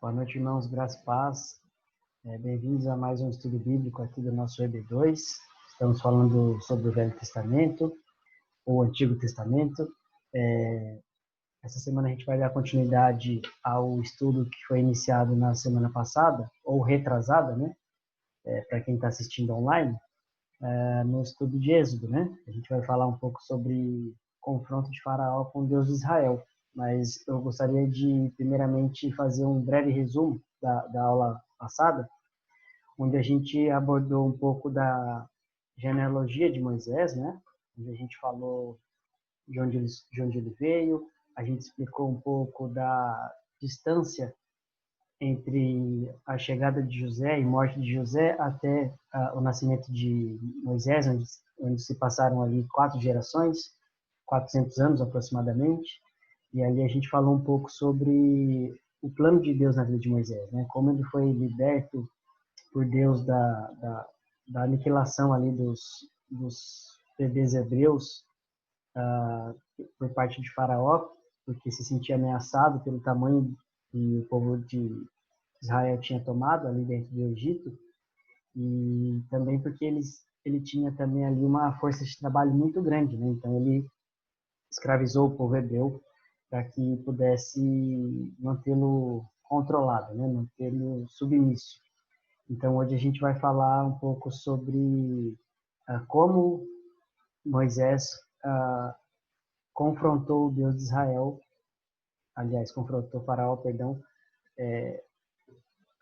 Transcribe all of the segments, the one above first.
Boa noite, irmãos, graça e paz. Bem-vindos a mais um estudo bíblico aqui do nosso EB2. Estamos falando sobre o Velho Testamento, ou Antigo Testamento. Essa semana a gente vai dar continuidade ao estudo que foi iniciado na semana passada, ou retrasada, né? Para quem está assistindo online, no estudo de Êxodo, né? A gente vai falar um pouco sobre o confronto de Faraó com o Deus de Israel. Mas eu gostaria de, primeiramente, fazer um breve resumo da aula passada, onde a gente abordou um pouco da genealogia de Moisés, né? Onde a gente falou de onde ele veio, a gente explicou um pouco da distância entre a chegada de José e morte de José até o nascimento de Moisés, onde se passaram ali 4 gerações, 400 anos aproximadamente. E ali a gente falou um pouco sobre o plano de Deus na vida de Moisés, né? Como ele foi liberto por Deus da aniquilação ali dos bebês hebreus por parte de Faraó, porque se sentia ameaçado pelo tamanho que o povo de Israel tinha tomado ali dentro do Egito, e também porque ele tinha também ali uma força de trabalho muito grande, né? Então ele escravizou o povo hebreu para que pudesse mantê-lo controlado, né? Mantê-lo submisso. Então, hoje a gente vai falar um pouco sobre como Moisés confrontou o Deus de Israel, aliás, confrontou Faraó, perdão,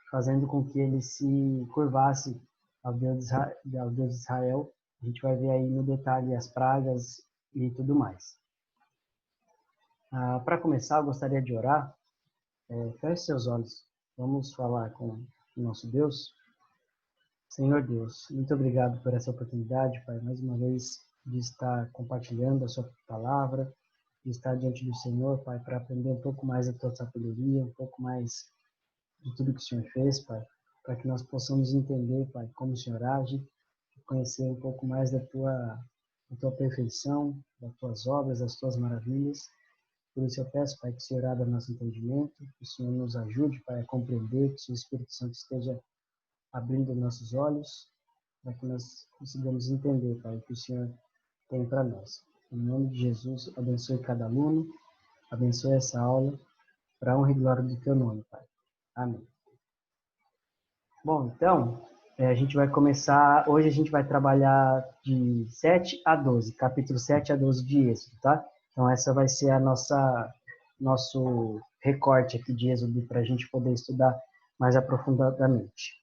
fazendo com que ele se curvasse ao Deus de Israel. A gente vai ver aí no detalhe as pragas e tudo mais. Para começar, eu gostaria de orar. Feche seus olhos. Vamos falar com o nosso Deus. Senhor Deus, muito obrigado por essa oportunidade, Pai, mais uma vez, de estar compartilhando a sua palavra, de estar diante do Senhor, Pai, para aprender um pouco mais da tua sabedoria, um pouco mais de tudo que o Senhor fez, Pai, para que nós possamos entender, Pai, como o Senhor age, conhecer um pouco mais da tua perfeição, das tuas obras, das tuas maravilhas. Por isso eu peço, Pai, que o Senhor abra nosso entendimento, que o Senhor nos ajude, Pai, a compreender, que o seu Espírito Santo esteja abrindo nossos olhos, para que nós consigamos entender, Pai, o que o Senhor tem para nós. Em nome de Jesus, abençoe cada aluno, abençoe essa aula, para a honra e glória do teu nome, Pai. Amém. Bom, então, a gente vai começar, hoje a gente vai trabalhar de 7 a 12, capítulo 7 a 12 de Êxodo, tá? Então, essa vai ser nosso recorte aqui de Êxodo, para a gente poder estudar mais aprofundadamente.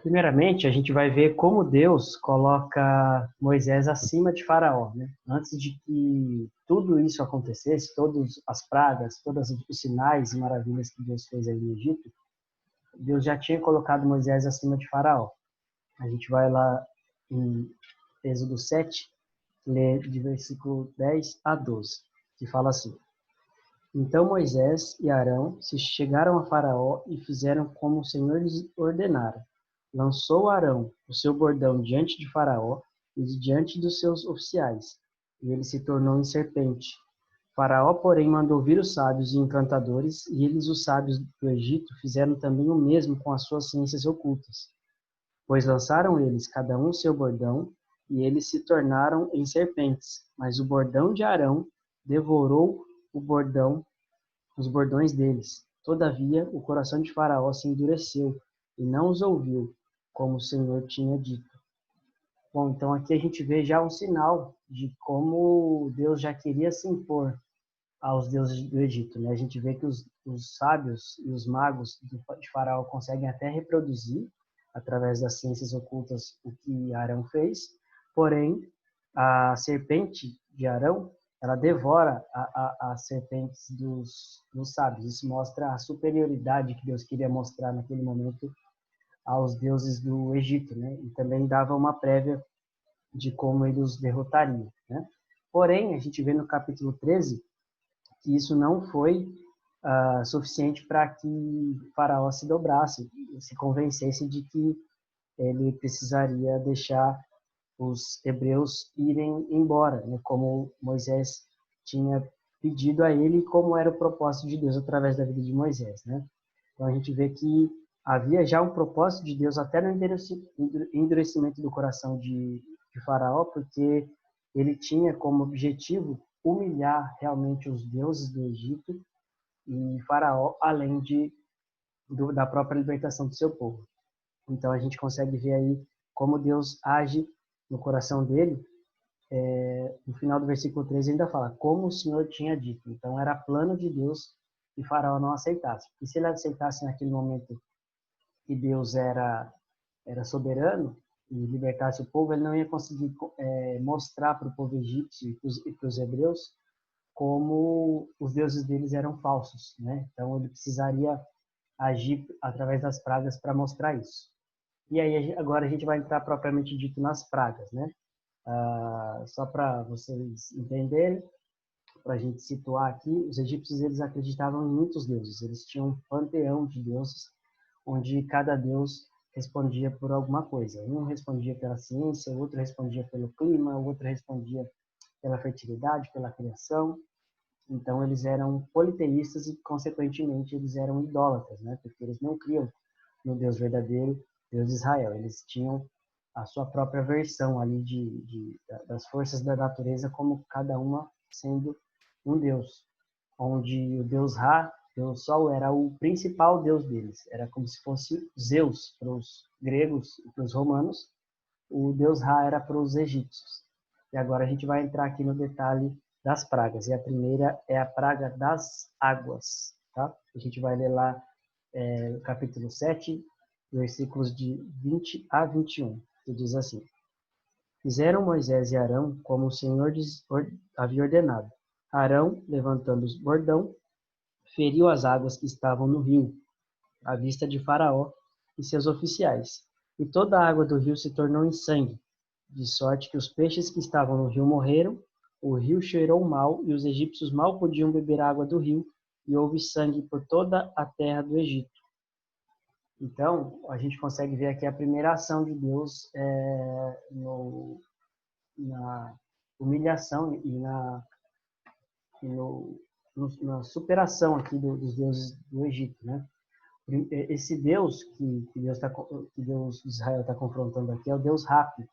Primeiramente, a gente vai ver como Deus coloca Moisés acima de Faraó, né? Antes de que tudo isso acontecesse, todas as pragas, todos os sinais e maravilhas que Deus fez ali no Egito, Deus já tinha colocado Moisés acima de Faraó. A gente vai lá em Êxodo 7, ler de versículo 10 a 12, que fala assim: Então Moisés e Arão se chegaram a Faraó e fizeram como o Senhor lhes ordenara. Lançou Arão o seu bordão diante de Faraó e diante dos seus oficiais, e ele se tornou em serpente. Faraó, porém, mandou vir os sábios e encantadores, e eles, os sábios do Egito, fizeram também o mesmo com as suas ciências ocultas. Pois lançaram eles, cada um seu bordão, e eles se tornaram em serpentes. Mas o bordão de Arão devorou os bordões deles. Todavia, o coração de Faraó se endureceu, e não os ouviu, como o Senhor tinha dito. Bom, então aqui a gente vê já um sinal de como Deus já queria se impor aos deuses do Egito, né? A gente vê que os sábios e os magos de Faraó conseguem até reproduzir, através das ciências ocultas, o que Arão fez, porém, a serpente de Arão, ela devora as serpentes dos sábios. Isso mostra a superioridade que Deus queria mostrar naquele momento aos deuses do Egito, né? E também dava uma prévia de como ele os derrotaria, né? Porém, a gente vê no capítulo 13 que isso não foi suficiente para que Faraó se dobrasse, se convencesse de que ele precisaria deixar os hebreus irem embora, né? Como Moisés tinha pedido a ele, como era o propósito de Deus através da vida de Moisés, né? Então a gente vê que havia já um propósito de Deus até no endurecimento do coração de Faraó, porque ele tinha como objetivo humilhar realmente os deuses do Egito e Faraó, além da própria libertação do seu povo. Então a gente consegue ver aí como Deus age no coração dele. No final do versículo 13 ainda fala, como o Senhor tinha dito. Então era plano de Deus que Faraó não aceitasse. E se ele aceitasse naquele momento que Deus era soberano e libertasse o povo, ele não ia conseguir mostrar para o povo egípcio e para os hebreus como os deuses deles eram falsos, né? Então ele precisaria agir através das pragas para mostrar isso. E aí agora a gente vai entrar propriamente dito nas pragas, né? Só para vocês entenderem, para a gente situar aqui, os egípcios eles acreditavam em muitos deuses. Eles tinham um panteão de deuses, onde cada deus respondia por alguma coisa. Um respondia pela ciência, o outro respondia pelo clima, o outro respondia pela fertilidade, pela criação. Então eles eram politeístas e, consequentemente, eles eram idólatras, né? Porque eles não criam no Deus verdadeiro, Deus de Israel. Eles tinham a sua própria versão ali das forças da natureza, como cada uma sendo um Deus. Onde o Deus Ra, Deus Sol, era o principal Deus deles. Era como se fosse Zeus para os gregos e para os romanos. O Deus Ra era para os egípcios. E agora a gente vai entrar aqui no detalhe das pragas. E a primeira é a praga das águas. Tá? A gente vai ler lá no capítulo 7, versículos de 20 a 21, que diz assim: Fizeram Moisés e Arão como o Senhor havia ordenado. Arão, levantando o bordão, feriu as águas que estavam no rio, à vista de Faraó e seus oficiais. E toda a água do rio se tornou em sangue, de sorte que os peixes que estavam no rio morreram, o rio cheirou mal e os egípcios mal podiam beber a água do rio, e houve sangue por toda a terra do Egito. Então, a gente consegue ver aqui a primeira ação de Deus na humilhação e na superação aqui dos deuses do Egito, né? Esse Deus que Deus de Israel está confrontando aqui é o Deus Rapi.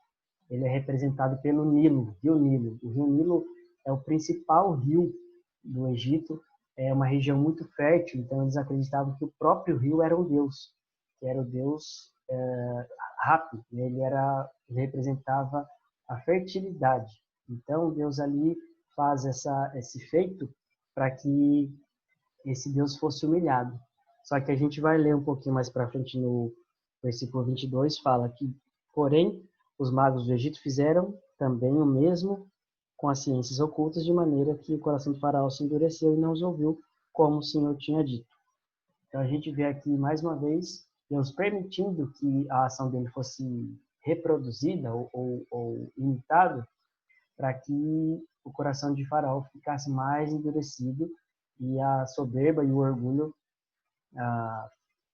Ele é representado pelo Nilo, Rio Nilo. O Rio Nilo é o principal rio do Egito, é uma região muito fértil, então eles acreditavam que o próprio rio era um deus, que era o deus Hapi. Ele representava a fertilidade. Então Deus ali faz esse feito para que esse Deus fosse humilhado. Só que a gente vai ler um pouquinho mais para frente no versículo 22, fala que, porém, os magos do Egito fizeram também o mesmo com as ciências ocultas, de maneira que o coração de Faraó se endureceu e não os ouviu, como o Senhor tinha dito. Então a gente vê aqui, mais uma vez, Deus permitindo que a ação dele fosse reproduzida ou imitada, para que o coração de Faraó ficasse mais endurecido e a soberba e o orgulho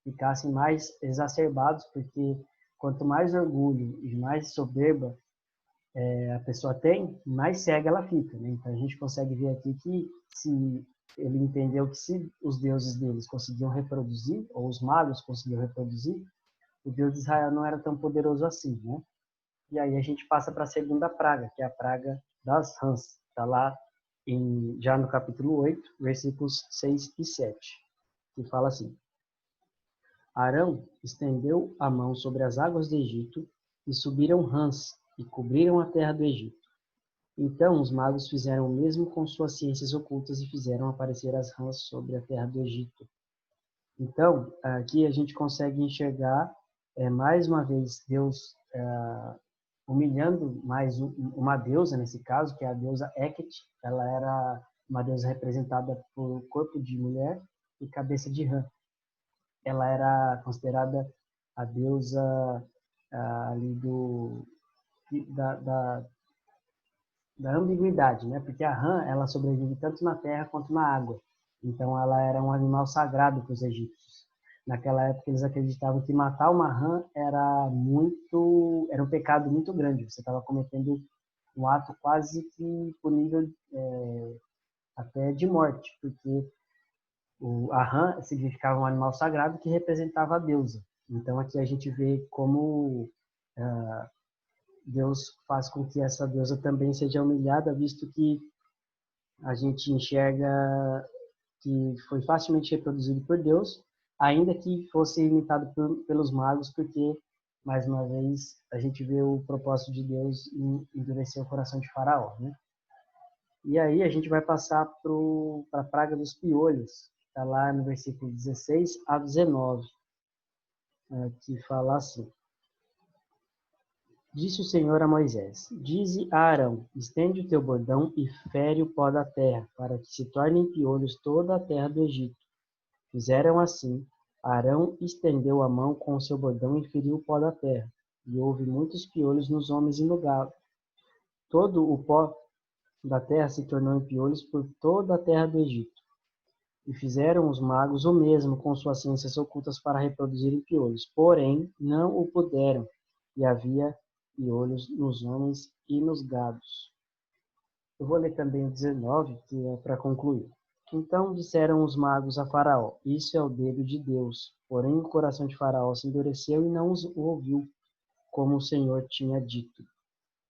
ficassem mais exacerbados, porque quanto mais orgulho e mais soberba a pessoa tem, mais cega ela fica, né? Então a gente consegue ver aqui que se ele entendeu que se os deuses deles conseguiam reproduzir, ou os magos conseguiam reproduzir, o Deus de Israel não era tão poderoso assim, né? E aí a gente passa para a segunda praga, que é a praga das rãs. Está lá já no capítulo 8, versículos 6 e 7, que fala assim: Arão estendeu a mão sobre as águas do Egito, e subiram rãs, e cobriram a terra do Egito. Então os magos fizeram o mesmo com suas ciências ocultas, e fizeram aparecer as rãs sobre a terra do Egito. Então, aqui a gente consegue enxergar, mais uma vez, Deus humilhando mais uma deusa, nesse caso, que é a deusa Heket. Ela era uma deusa representada por corpo de mulher e cabeça de rã. Ela era considerada a deusa ali da ambiguidade, né? Porque a rã, ela sobrevive tanto na terra quanto na água. Então, ela era um animal sagrado para os egípcios. Naquela época, eles acreditavam que matar uma rã era um pecado muito grande. Você estava cometendo um ato quase que punível até de morte, porque A rã significava um animal sagrado que representava a deusa. Então aqui a gente vê como Deus faz com que essa deusa também seja humilhada, visto que a gente enxerga que foi facilmente reproduzido por Deus, ainda que fosse imitado pelos magos, porque, mais uma vez, a gente vê o propósito de Deus em endurecer o coração de Faraó, né? E aí a gente vai passar para a praga dos piolhos, que está lá no versículo 16 a 19, que fala assim: Disse o Senhor a Moisés: Dize a Arão: Estende o teu bordão e fere o pó da terra, para que se torne em piolhos toda a terra do Egito. Fizeram assim. Arão estendeu a mão com o seu bordão e feriu o pó da terra, e houve muitos piolhos nos homens e no gado. Todo o pó da terra se tornou em piolhos por toda a terra do Egito. E fizeram os magos o mesmo com suas ciências ocultas para reproduzirem piolhos, porém não o puderam, e havia piolhos nos homens e nos gados. Eu vou ler também o 19, que é para concluir. Então disseram os magos a Faraó: Isso é o dedo de Deus. Porém o coração de Faraó se endureceu e não os ouviu, como o Senhor tinha dito.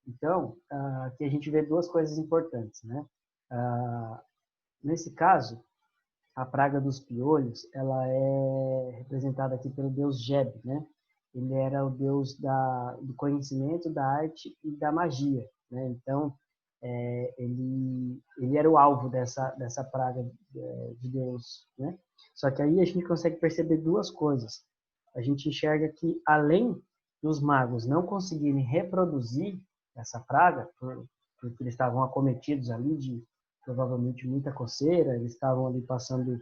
Então, aqui a gente vê duas coisas importantes, né? Nesse caso, a praga dos piolhos, ela é representada aqui pelo deus Geb, né? Ele era o deus do conhecimento, da arte e da magia, né? Então, ele era o alvo dessa praga de Deus, né? Só que aí a gente consegue perceber duas coisas. A gente enxerga que, além dos magos não conseguirem reproduzir essa praga, porque eles estavam acometidos ali de provavelmente muita coceira, eles estavam ali passando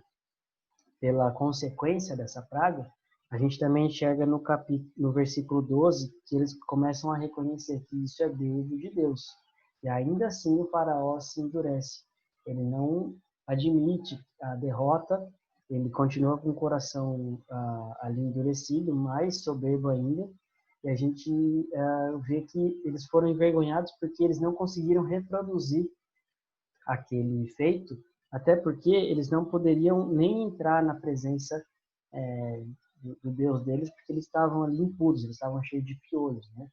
pela consequência dessa praga, a gente também enxerga no versículo 12 que eles começam a reconhecer que isso é dedo de Deus. E ainda assim o faraó se endurece. Ele não admite a derrota, ele continua com o coração ali endurecido, mais soberbo ainda, e a gente vê que eles foram envergonhados porque eles não conseguiram reproduzir aquele feito, até porque eles não poderiam nem entrar na presença do Deus deles, porque eles estavam ali impuros, eles estavam cheios de piolhos, né?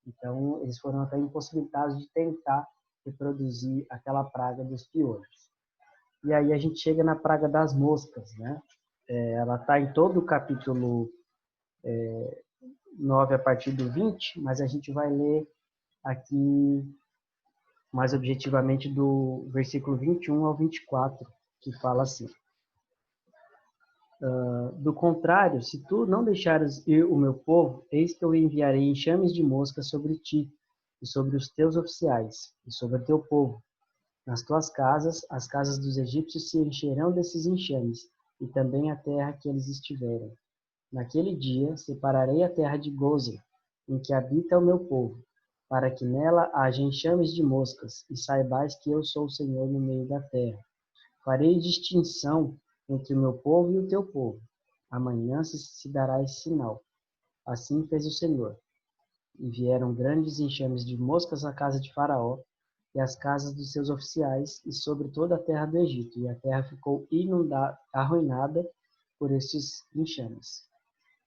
Então, eles foram até impossibilitados de tentar reproduzir aquela praga dos piolhos. E aí a gente chega na praga das moscas, né? Ela está em todo o capítulo 9 a partir do 20, mas a gente vai ler aqui mais objetivamente do versículo 21 ao 24, que fala assim: Do contrário, se tu não deixares ir o meu povo, eis que eu enviarei enxames de moscas sobre ti, e sobre os teus oficiais, e sobre o teu povo. Nas tuas casas, as casas dos egípcios se encherão desses enxames, e também a terra que eles estiverem. Naquele dia, separarei a terra de Gozen, em que habita o meu povo, para que nela haja enxames de moscas, e saibais que eu sou o Senhor no meio da terra. Farei distinção entre o meu povo e o teu povo. Amanhã se dará esse sinal. Assim fez o Senhor. E vieram grandes enxames de moscas à casa de Faraó e às casas dos seus oficiais e sobre toda a terra do Egito. E a terra ficou inundada, arruinada por esses enxames.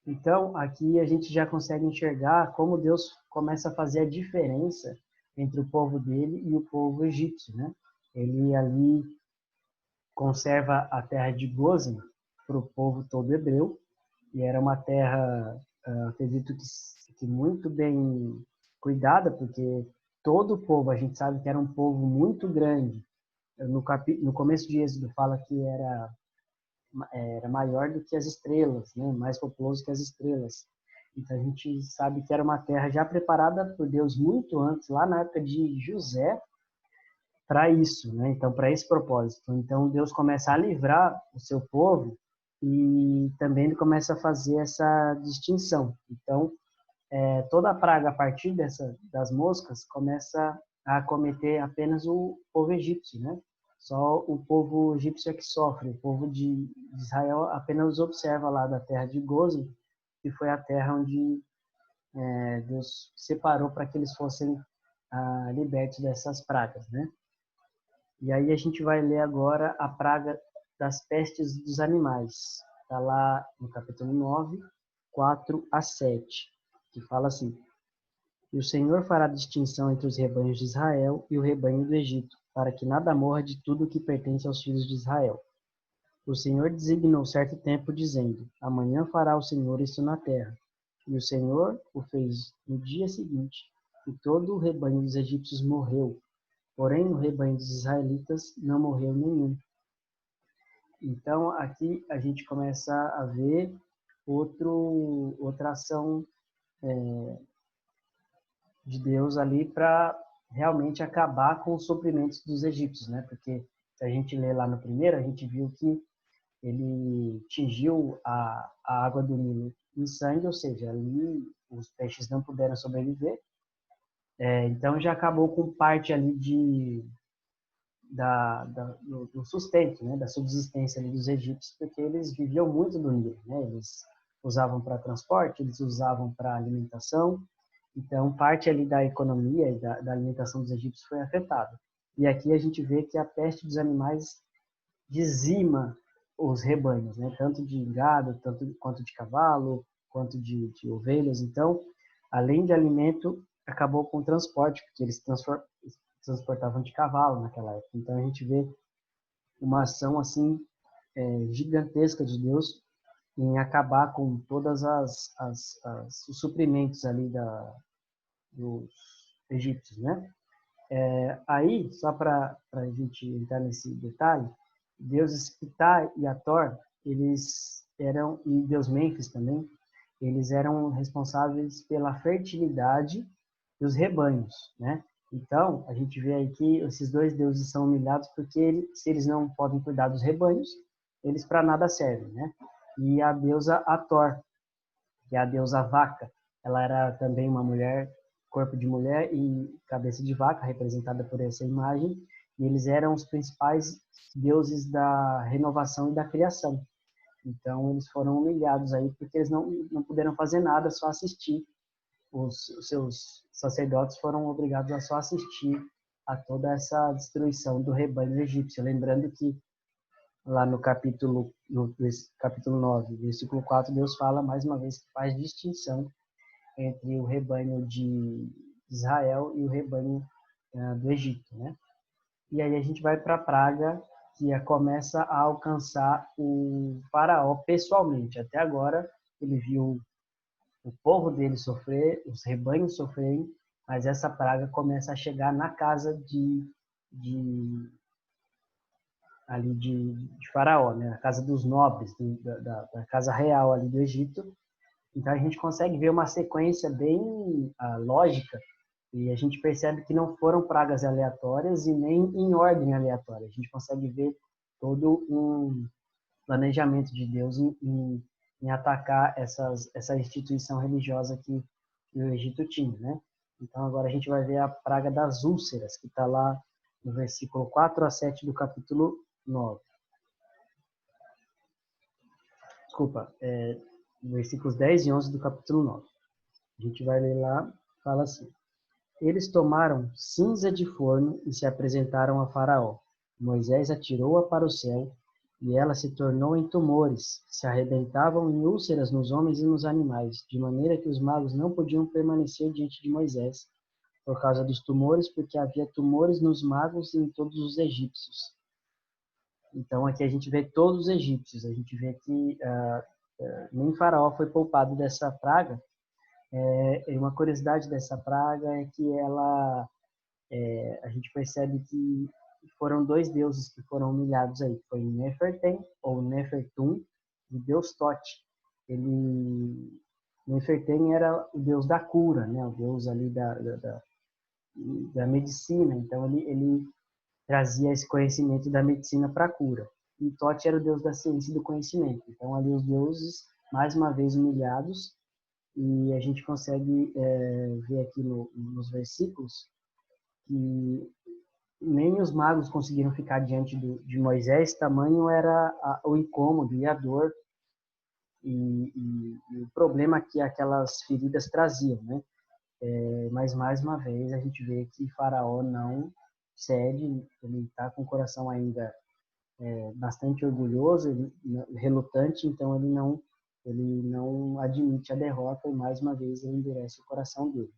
Então, aqui a gente já consegue enxergar como Deus começa a fazer a diferença entre o povo dele e o povo egípcio, né? Ele ali conserva a terra de Gozem para o povo todo hebreu, e era uma terra, acredito que muito bem cuidada, porque todo o povo, a gente sabe que era um povo muito grande. No começo de Êxodo fala que era maior do que as estrelas, né? Mais populoso que as estrelas. Então a gente sabe que era uma terra já preparada por Deus muito antes, lá na época de José, para isso, né? Então, para esse propósito. Então, Deus começa a livrar o seu povo e também ele começa a fazer essa distinção. Então, toda a praga a partir das moscas começa a acometer apenas o povo egípcio, né? Só o povo egípcio é que sofre. O povo de Israel apenas observa lá da terra de Gozem, que foi a terra onde Deus separou para que eles fossem libertos dessas pragas, né? E aí a gente vai ler agora a praga das pestes dos animais. Está lá no capítulo 9, 4 a 7, que fala assim: E o Senhor fará distinção entre os rebanhos de Israel e o rebanho do Egito, para que nada morra de tudo o que pertence aos filhos de Israel. O Senhor designou certo tempo, dizendo: Amanhã fará o Senhor isso na terra. E o Senhor o fez no dia seguinte, e todo o rebanho dos egípcios morreu. Porém, no rebanho dos israelitas não morreu nenhum. Então, aqui a gente começa a ver outra ação de Deus ali para realmente acabar com os suprimentos dos egípcios, né? Porque se a gente lê lá no primeiro, a gente viu que ele tingiu a água do Nilo em sangue, ou seja, ali os peixes não puderam sobreviver. Então já acabou com parte ali do sustento, né, da subsistência ali dos egípcios, porque eles viviam muito do Nilo, né? Eles usavam para transporte, eles usavam para alimentação. Então, parte ali da economia e da alimentação dos egípcios foi afetada. E aqui a gente vê que a peste dos animais dizima os rebanhos, né? Tanto de gado, quanto de cavalo, quanto de ovelhas. Então, além de alimento, acabou com o transporte, porque eles transportavam de cavalo naquela época. Então, a gente vê uma ação assim gigantesca de Deus em acabar com todas os suprimentos ali dos egípcios, né? Aí, só para a gente entrar nesse detalhe, deuses Ptah e Ator, eles eram, e Deus Mênfis também, eles eram responsáveis pela fertilidade dos rebanhos, né? Então, a gente vê aí que esses dois deuses são humilhados porque se eles não podem cuidar dos rebanhos, eles para nada servem, né? E a deusa Ator, que é a deusa vaca, ela era também uma mulher, corpo de mulher e cabeça de vaca, representada por essa imagem, e eles eram os principais deuses da renovação e da criação. Então, eles foram humilhados aí porque eles não puderam fazer nada, só assistir. Os seus sacerdotes foram obrigados a só assistir a toda essa destruição do rebanho egípcio. Lembrando que lá no capítulo 9, versículo 4, Deus fala mais uma vez que faz distinção entre o rebanho de Israel e o rebanho do Egito, né? E aí a gente vai para a praga que começa a alcançar o faraó pessoalmente. Até agora ele viu o povo dele sofrer, os rebanhos sofrerem, mas essa praga começa a chegar na casa de ali de Faraó, né? A casa dos nobres, da casa real ali do Egito. Então a gente consegue ver uma sequência bem lógica e a gente percebe que não foram pragas aleatórias e nem em ordem aleatória. A gente consegue ver todo um planejamento de Deus em atacar essa instituição religiosa que o Egito tinha, né? Então agora a gente vai ver a praga das úlceras, que está lá no versículo 4 a 7 do capítulo 9. Desculpa, versículos 10 e 11 do capítulo 9. A gente vai ler lá, fala assim: Eles tomaram cinza de forno e se apresentaram a Faraó. Moisés atirou-a para o céu, e ela se tornou em tumores, que se arrebentavam em úlceras nos homens e nos animais, de maneira que os magos não podiam permanecer diante de Moisés, por causa dos tumores, porque havia tumores nos magos e em todos os egípcios. Então aqui a gente vê todos os egípcios, a gente vê que nem Faraó foi poupado dessa praga. E uma curiosidade dessa praga é que a gente percebe que foram dois deuses que foram humilhados aí, foi Nefertem ou Nefertum e Deus Tote. Nefertem era o deus da cura, né? O deus ali da medicina, então ele trazia esse conhecimento da medicina para a cura. E Tote era o deus da ciência e do conhecimento. Então ali os deuses mais uma vez humilhados, e a gente consegue ver aqui nos versículos que nem os magos conseguiram ficar diante de Moisés, tamanho era o incômodo e a dor e o problema que aquelas feridas traziam, né? Mas mais uma vez a gente vê que Faraó não cede, ele está com o coração ainda bastante orgulhoso, relutante, então ele não admite a derrota e mais uma vez ele endurece o coração dele.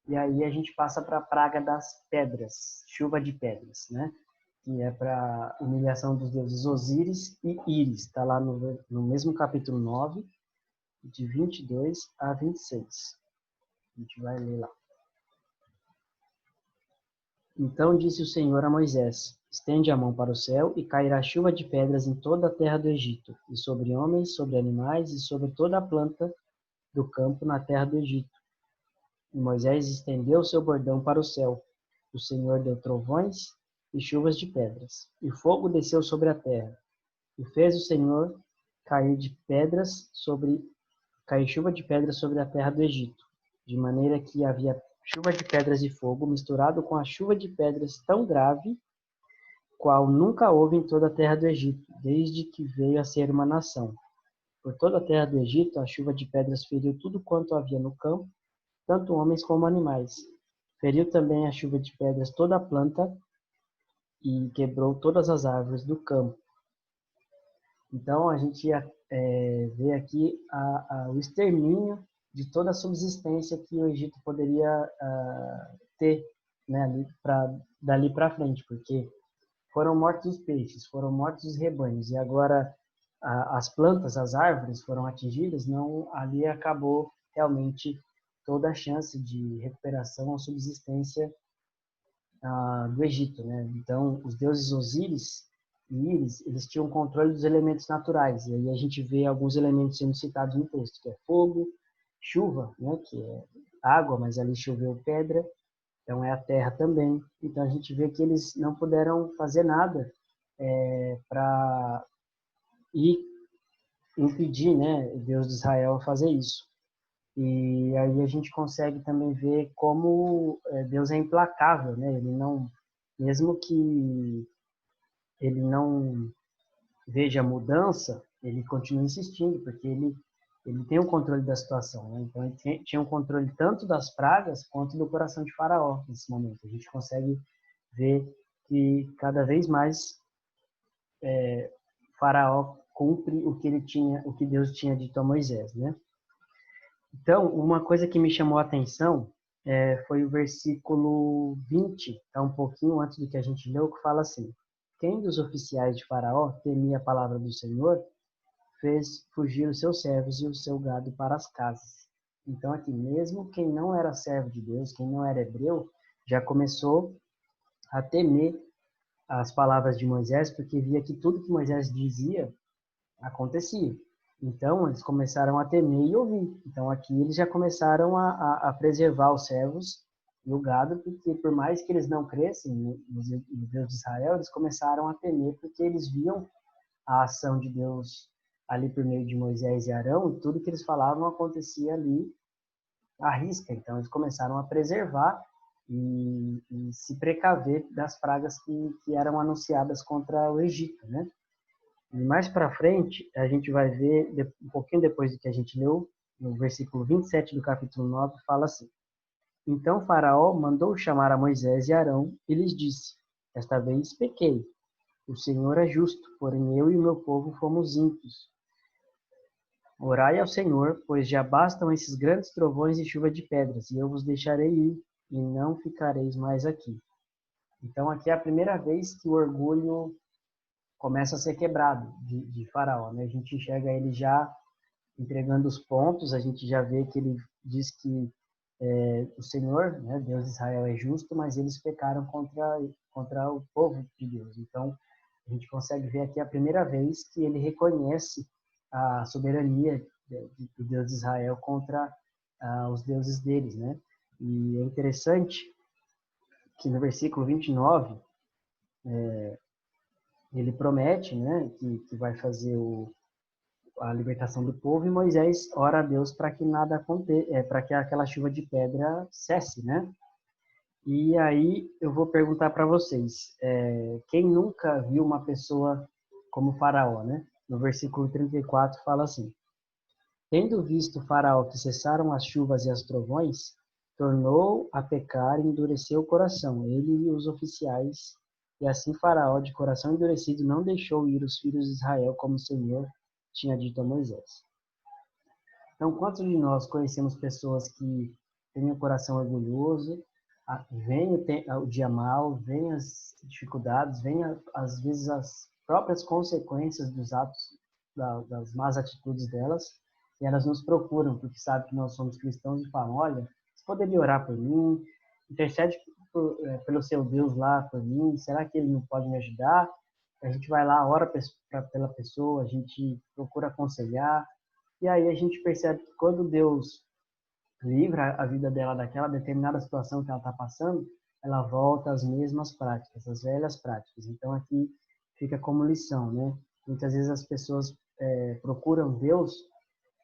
E aí a gente passa para a praga das pedras, chuva de pedras, né? Que é para humilhação dos deuses Osíris e Íris, está lá no mesmo capítulo 9, de 22 a 26. A gente vai ler lá. Então disse o Senhor a Moisés: estende a mão para o céu e cairá chuva de pedras em toda a terra do Egito, e sobre homens, sobre animais e sobre toda a planta do campo na terra do Egito. E Moisés estendeu o seu bordão para o céu. O Senhor deu trovões e chuvas de pedras, e fogo desceu sobre a terra. E fez o Senhor cair chuva de pedras sobre a terra do Egito, de maneira que havia chuva de pedras e fogo misturado com a chuva de pedras tão grave, qual nunca houve em toda a terra do Egito, desde que veio a ser uma nação. Por toda a terra do Egito, a chuva de pedras feriu tudo quanto havia no campo, tanto homens como animais. Feriu também a chuva de pedras toda a planta e quebrou todas as árvores do campo. Então, a gente vê aqui o extermínio de toda a subsistência que o Egito poderia ter, né, dali para frente, porque foram mortos os peixes, foram mortos os rebanhos, e agora as plantas, as árvores foram atingidas, não, ali acabou realmente toda a chance de recuperação ou subsistência do Egito, né? Então, os deuses Osíris e Íris, eles tinham controle dos elementos naturais, e aí a gente vê alguns elementos sendo citados no texto, que é fogo, chuva, né, que é água, mas ali choveu pedra, então é a terra também. Então a gente vê que eles não puderam fazer nada para impedir, né, o Deus de Israel a fazer isso. E aí a gente consegue também ver como Deus é implacável, né? Ele não, mesmo que ele não veja a mudança, ele continua insistindo, porque ele tem o controle da situação, né? Então ele tinha um controle tanto das pragas quanto do coração de Faraó nesse momento. A gente consegue ver que cada vez mais Faraó cumpre o que Deus tinha dito a Moisés, né? Então, uma coisa que me chamou a atenção foi o versículo 20, tá um pouquinho antes do que a gente leu, que fala assim: quem dos oficiais de Faraó temia a palavra do Senhor, fez fugir os seus servos e o seu gado para as casas. Então, aqui, mesmo quem não era servo de Deus, quem não era hebreu, já começou a temer as palavras de Moisés, porque via que tudo que Moisés dizia acontecia. Então, eles começaram a temer e ouvir. Então, aqui eles já começaram a preservar os servos e o gado, porque por mais que eles não crescem no Deus de Israel, eles começaram a temer, porque eles viam a ação de Deus ali por meio de Moisés e Arão, e tudo que eles falavam acontecia ali à risca. Então, eles começaram a preservar e se precaver das pragas que eram anunciadas contra o Egito, né? E mais para frente, a gente vai ver, um pouquinho depois do que a gente leu, no versículo 27 do capítulo 9, fala assim: então Faraó mandou chamar a Moisés e Arão e lhes disse: esta vez pequei. O Senhor é justo, porém eu e o meu povo fomos ímpios. Orai ao Senhor, pois já bastam esses grandes trovões e chuva de pedras, e eu vos deixarei ir, e não ficareis mais aqui. Então aqui é a primeira vez que o orgulho começa a ser quebrado de Faraó, né? A gente enxerga ele já entregando os pontos, a gente já vê que ele diz que o Senhor, né, Deus de Israel é justo, mas eles pecaram contra o povo de Deus. Então, a gente consegue ver aqui a primeira vez que ele reconhece a soberania do Deus de Israel contra os deuses deles, né? E é interessante que no versículo 29, ele promete, né, que vai fazer a libertação do povo, e Moisés ora a Deus para que nada aconteça, para que aquela chuva de pedra cesse, né? E aí eu vou perguntar para vocês, quem nunca viu uma pessoa como Faraó, né? No versículo 34 fala assim: tendo visto Faraó que cessaram as chuvas e as trovões, tornou a pecar e endureceu o coração, ele e os oficiais E assim Faraó, de coração endurecido, não deixou ir os filhos de Israel, como o Senhor tinha dito a Moisés. Então, quantos de nós conhecemos pessoas que têm o coração orgulhoso, vem o dia mal, vem as dificuldades, vem às vezes as próprias consequências dos atos, das más atitudes delas, e elas nos procuram, porque sabem que nós somos cristãos e falam, olha, você poderia orar por mim, intercede pelo seu Deus lá por mim, será que ele não pode me ajudar? A gente vai lá, ora pela pessoa, a gente procura aconselhar, e aí a gente percebe que quando Deus livra a vida dela daquela determinada situação que ela está passando, ela volta às mesmas práticas, às velhas práticas. Então aqui fica como lição, né? Muitas vezes as pessoas procuram Deus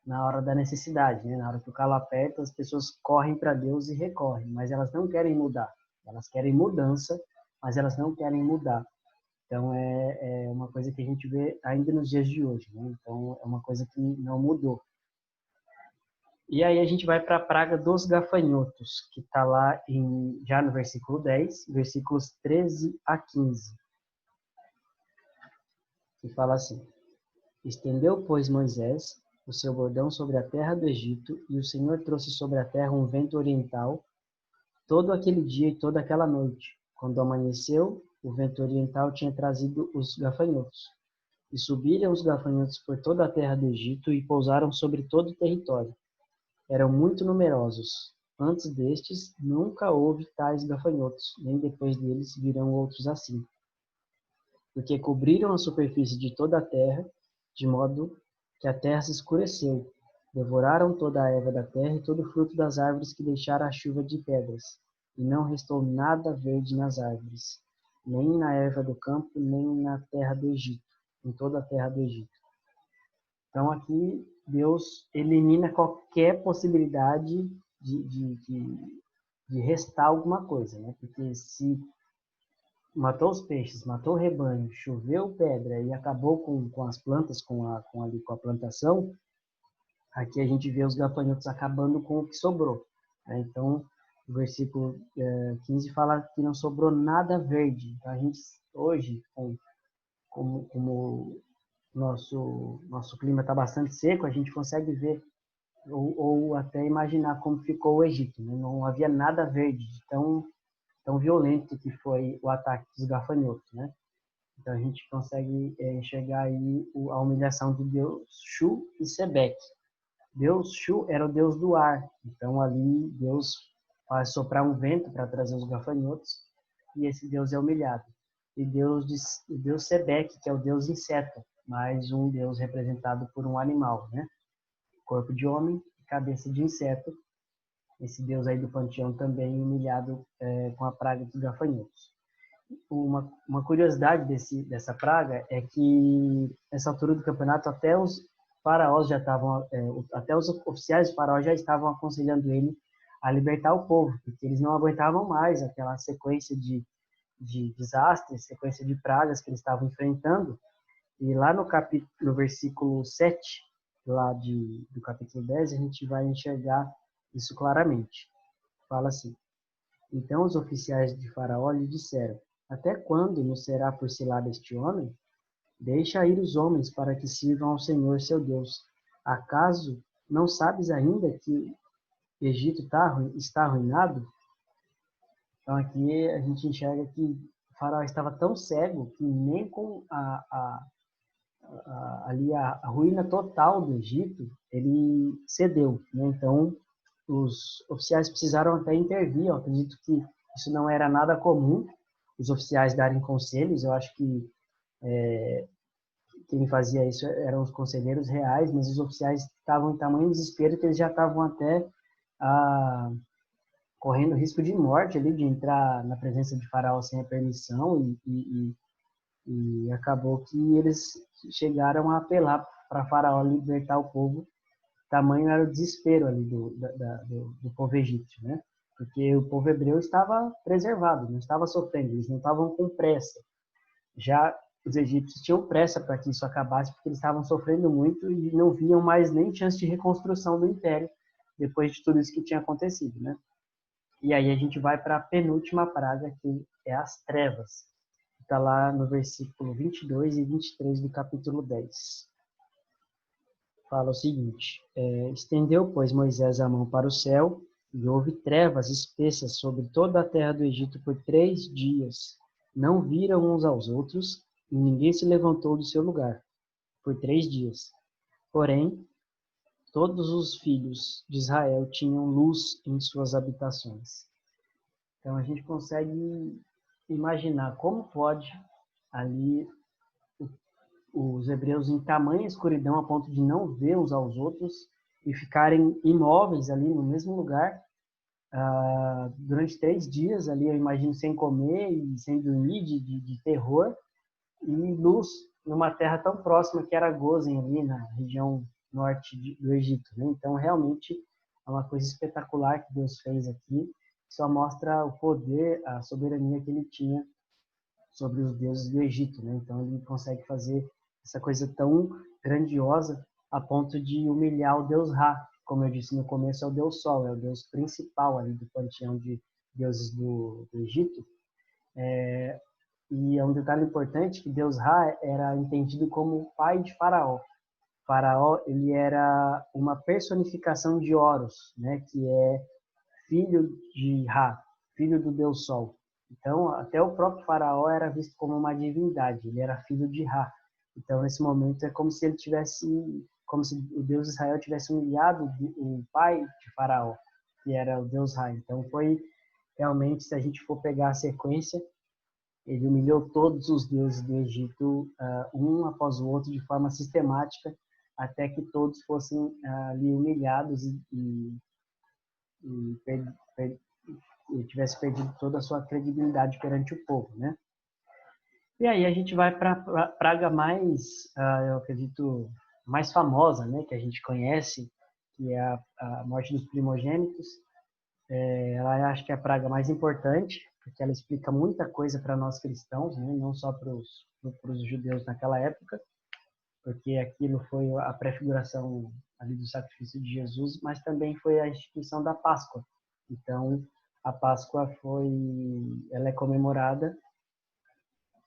na hora da necessidade, né? Na hora que o calo aperta, as pessoas correm para Deus e recorrem, mas elas não querem mudar. Elas querem mudança, mas elas não querem mudar. Então é uma coisa que a gente vê ainda nos dias de hoje, né? Então é uma coisa que não mudou. E aí a gente vai para a praga dos gafanhotos, que está lá já no versículo 10, versículos 13 a 15. Que fala assim: Estendeu, pois, Moisés o seu bordão sobre a terra do Egito, e o Senhor trouxe sobre a terra um vento oriental, todo aquele dia e toda aquela noite. Quando amanheceu, o vento oriental tinha trazido os gafanhotos. E subiram os gafanhotos por toda a terra do Egito e pousaram sobre todo o território. Eram muito numerosos. Antes destes, nunca houve tais gafanhotos, nem depois deles virão outros assim. Porque cobriram a superfície de toda a terra, de modo que a terra se escureceu. Devoraram toda a erva da terra e todo o fruto das árvores que deixara a chuva de pedras. E não restou nada verde nas árvores, nem na erva do campo, nem na terra do Egito, em toda a terra do Egito. Então aqui Deus elimina qualquer possibilidade de restar alguma coisa, né? Porque se matou os peixes, matou o rebanho, choveu pedra e acabou com as plantas, com a plantação, aqui a gente vê os gafanhotos acabando com o que sobrou, né? Então, o versículo 15 fala que não sobrou nada verde. Então, a gente hoje, como nosso clima está bastante seco, a gente consegue ver ou até imaginar como ficou o Egito, né? Não havia nada verde, tão violento que foi o ataque dos gafanhotos, né? Então a gente consegue enxergar aí a humilhação do deus Shu e Sebeque. Deus Shu era o deus do ar, então ali Deus faz soprar um vento para trazer os gafanhotos e esse deus é humilhado. E Deus Sebeque, que é o deus inseto, mais um deus representado por um animal, né? Corpo de homem e cabeça de inseto. Esse deus aí do panteão também humilhado com a praga dos gafanhotos. Uma curiosidade dessa praga é que nessa altura do campeonato até os faraós já estavam, até os oficiais do faraó já estavam aconselhando ele a libertar o povo, porque eles não aguentavam mais aquela sequência de desastres, sequência de pragas que eles estavam enfrentando. E lá no versículo 7, lá do capítulo 10, a gente vai enxergar isso claramente. Fala assim: Então os oficiais de Faraó lhe disseram: Até quando nos será por cilada este homem? Deixa ir os homens para que sirvam ao Senhor seu Deus. Acaso não sabes ainda que o Egito está arruinado? Então aqui a gente enxerga que o Faraó estava tão cego que nem com ali a ruína total do Egito, ele cedeu, né? Então, os oficiais precisaram até intervir. Eu acredito que isso não era nada comum, os oficiais darem conselhos. Eu acho que quem fazia isso eram os conselheiros reais, mas os oficiais estavam em tamanho desespero que eles já estavam até correndo risco de morte ali, de entrar na presença de Faraó sem a permissão e acabou que eles chegaram a apelar para Faraó libertar o povo. Tamanho era o desespero ali do povo egípcio, né? Porque o povo hebreu estava preservado, não estava sofrendo, eles não estavam com pressa. Já os egípcios tinham pressa para que isso acabasse, porque eles estavam sofrendo muito e não viam mais nem chance de reconstrução do império depois de tudo isso que tinha acontecido, né? E aí a gente vai para a penúltima praga, que é as trevas. está lá no versículo 22 e 23 do capítulo 10. Fala o seguinte: estendeu, pois, Moisés a mão para o céu, e houve trevas espessas sobre toda a terra do Egito por 3 dias. Não viram uns aos outros, e ninguém se levantou do seu lugar, por 3 dias. Porém, todos os filhos de Israel tinham luz em suas habitações. Então, a gente consegue imaginar como pode ali os hebreus em tamanha escuridão a ponto de não ver uns aos outros e ficarem imóveis ali no mesmo lugar durante 3 dias ali, eu imagino, sem comer e sem dormir, de terror, e luz numa terra tão próxima que era Gozen, ali na região norte do Egito, né? Então, realmente, é uma coisa espetacular que Deus fez aqui, só mostra o poder, a soberania que ele tinha sobre os deuses do Egito, né? Então, ele consegue fazer essa coisa tão grandiosa a ponto de humilhar o Deus Ra. Como eu disse no começo, é o Deus Sol, é o Deus principal ali do panteão de deuses do Egito. E é um detalhe importante que Deus Ra era entendido como o pai de Faraó. Faraó, ele era uma personificação de Horus, né, que é filho de Ra, filho do Deus Sol. Então, até o próprio Faraó era visto como uma divindade, ele era filho de Ra. Então, nesse momento, é como se ele tivesse, como se o Deus Israel tivesse humilhado o pai de Faraó, que era o Deus Ra. Então, foi realmente, se a gente for pegar a sequência, ele humilhou todos os deuses do Egito, um após o outro, de forma sistemática, até que todos fossem ali humilhados e tivesse perdido toda a sua credibilidade perante o povo, né? E aí a gente vai para a praga mais, eu acredito, mais famosa, né, que a gente conhece, que é a morte dos primogênitos. Ela acho que é a praga mais importante, porque ela explica muita coisa para nós cristãos, né, não só para os judeus naquela época, porque aquilo foi a prefiguração ali do sacrifício de Jesus, mas também foi a instituição da Páscoa. Então, a Páscoa ela é comemorada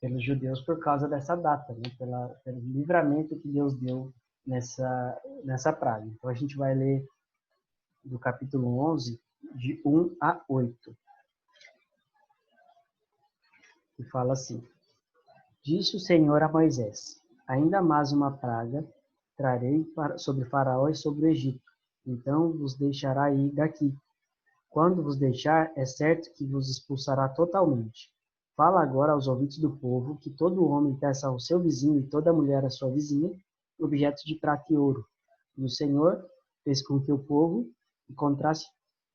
pelos judeus por causa dessa data, né? Pelo livramento que Deus deu nessa praga. Então, a gente vai ler do capítulo 11, de 1 a 8, que fala assim: Disse o Senhor a Moisés: Ainda mais uma praga trarei sobre Faraó e sobre o Egito. Então vos deixará ir daqui. Quando vos deixar, é certo que vos expulsará totalmente. Fala agora aos ouvintes do povo que todo homem peça ao seu vizinho e toda mulher à sua vizinha objetos de prata e ouro. E o Senhor fez com que o povo encontrasse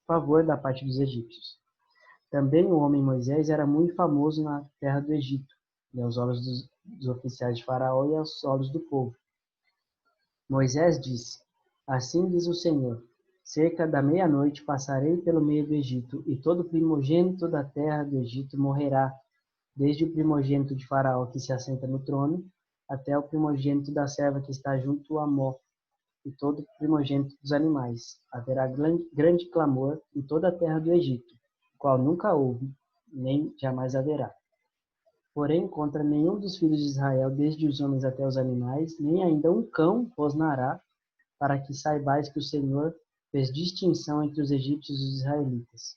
favor da parte dos egípcios. Também o homem Moisés era muito famoso na terra do Egito, e aos olhos dos oficiais de Faraó e aos olhos do povo. Moisés disse: Assim diz o Senhor: cerca da meia-noite passarei pelo meio do Egito, e todo primogênito da terra do Egito morrerá, desde o primogênito de Faraó que se assenta no trono, até o primogênito da serva que está junto a Mó, e todo primogênito dos animais. Haverá grande clamor em toda a terra do Egito, qual nunca houve, nem jamais haverá. Porém, contra nenhum dos filhos de Israel, desde os homens até os animais, nem ainda um cão rosnará, para que saibais que o Senhor fez distinção entre os egípcios e os israelitas.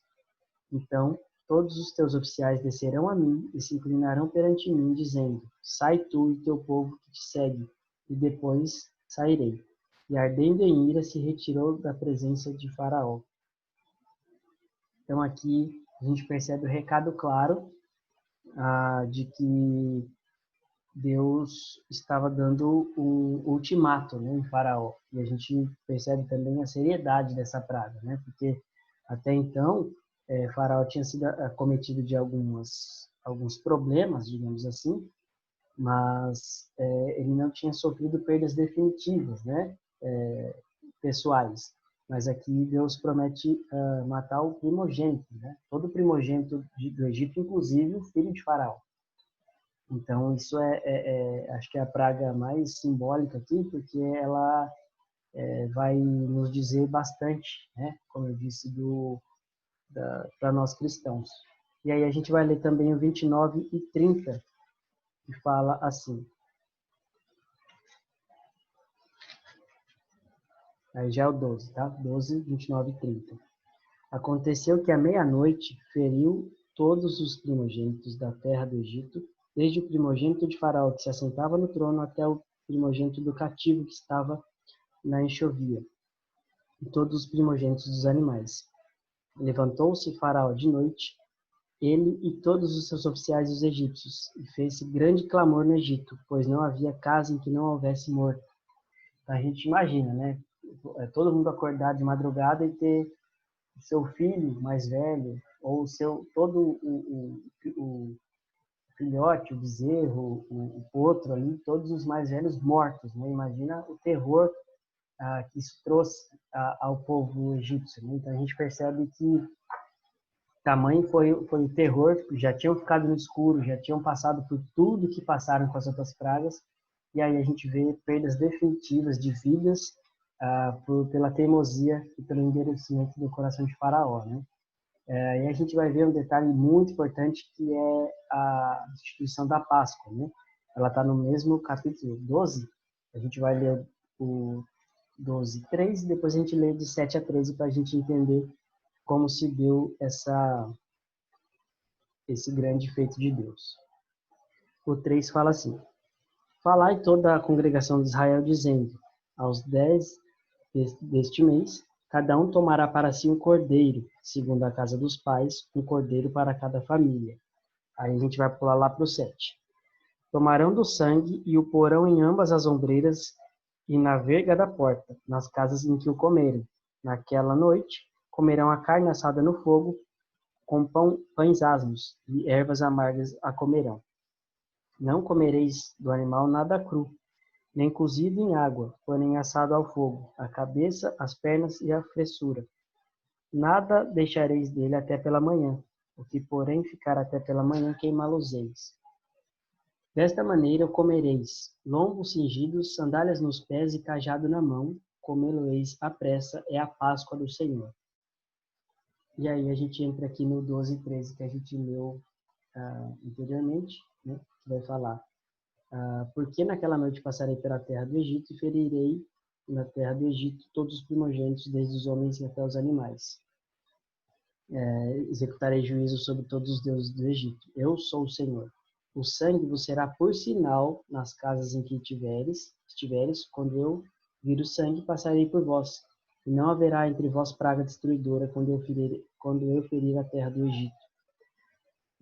Então, todos os teus oficiais descerão a mim e se inclinarão perante mim, dizendo: Sai tu e teu povo que te segue, e depois sairei. E ardendo em ira se retirou da presença de Faraó. Então aqui a gente percebe o recado claro de que Deus estava dando um ultimato, né, em Faraó. E a gente percebe também a seriedade dessa praga, né? Porque até então Faraó tinha sido acometido de alguns problemas, digamos assim, mas ele não tinha sofrido perdas definitivas, né, pessoais. Mas aqui Deus promete matar o primogênito, né? Todo primogênito do Egito, inclusive o filho de Faraó. Então, isso acho que é a praga mais simbólica aqui, porque ela vai nos dizer bastante, né? Como eu disse, para nós cristãos. E aí a gente vai ler também o 29 e 30 que fala assim. Aí já é o 12, tá? 12, 29 e 30. Aconteceu que à meia-noite feriu todos os primogênitos da terra do Egito, desde o primogênito de Faraó que se assentava no trono até o primogênito do cativo que estava na enxovia, e todos os primogênitos dos animais. Levantou-se Faraó de noite, ele e todos os seus oficiais os egípcios, e fez grande clamor no Egito, pois não havia casa em que não houvesse morto. Então, a gente imagina, né? Todo mundo acordar de madrugada e ter seu filho mais velho, ou todo o filhote, o bezerro, o potro ali, todos os mais velhos mortos, né? Imagina o terror que isso trouxe ao povo egípcio, né? Então a gente percebe que tamanho foi o terror, já tinham ficado no escuro, já tinham passado por tudo que passaram com as outras pragas, e aí a gente vê perdas definitivas de vidas pela teimosia e pelo endurecimento do coração de Faraó, né? E a gente vai ver um detalhe muito importante que é a instituição da Páscoa, né? Ela está no mesmo capítulo 12, a gente vai ler o 12, 3, e depois a gente lê de 7 a 13 para a gente entender como se deu esse grande feito de Deus. O 3 fala assim: Falai toda a congregação de Israel, dizendo: aos 10 deste mês, cada um tomará para si um cordeiro, segundo a casa dos pais, um cordeiro para cada família. Aí a gente vai pular lá para o 7. Tomarão do sangue e o porão em ambas as ombreiras e na verga da porta, nas casas em que o comerem. Naquela noite, comerão a carne assada no fogo, com pães asmos e ervas amargas a comerão. Não comereis do animal nada cru, nem cozido em água, porém assado ao fogo, a cabeça, as pernas e a fressura. Nada deixareis dele até pela manhã, o que porém ficar até pela manhã queimá-los-eis. Desta maneira o comereis, lombos cingidos, sandálias nos pés e cajado na mão, comê-lo-eis à pressa, é a Páscoa do Senhor. E aí a gente entra aqui no 12 e 13 que a gente leu anteriormente, né, que vai falar: porque naquela noite passarei pela terra do Egito e ferirei na terra do Egito todos os primogênitos, desde os homens até os animais. Executarei juízo sobre todos os deuses do Egito. Eu sou o Senhor. O sangue vos será por sinal nas casas em que estiveres, quando eu vir o sangue, passarei por vós. E não haverá entre vós praga destruidora quando eu ferir a terra do Egito.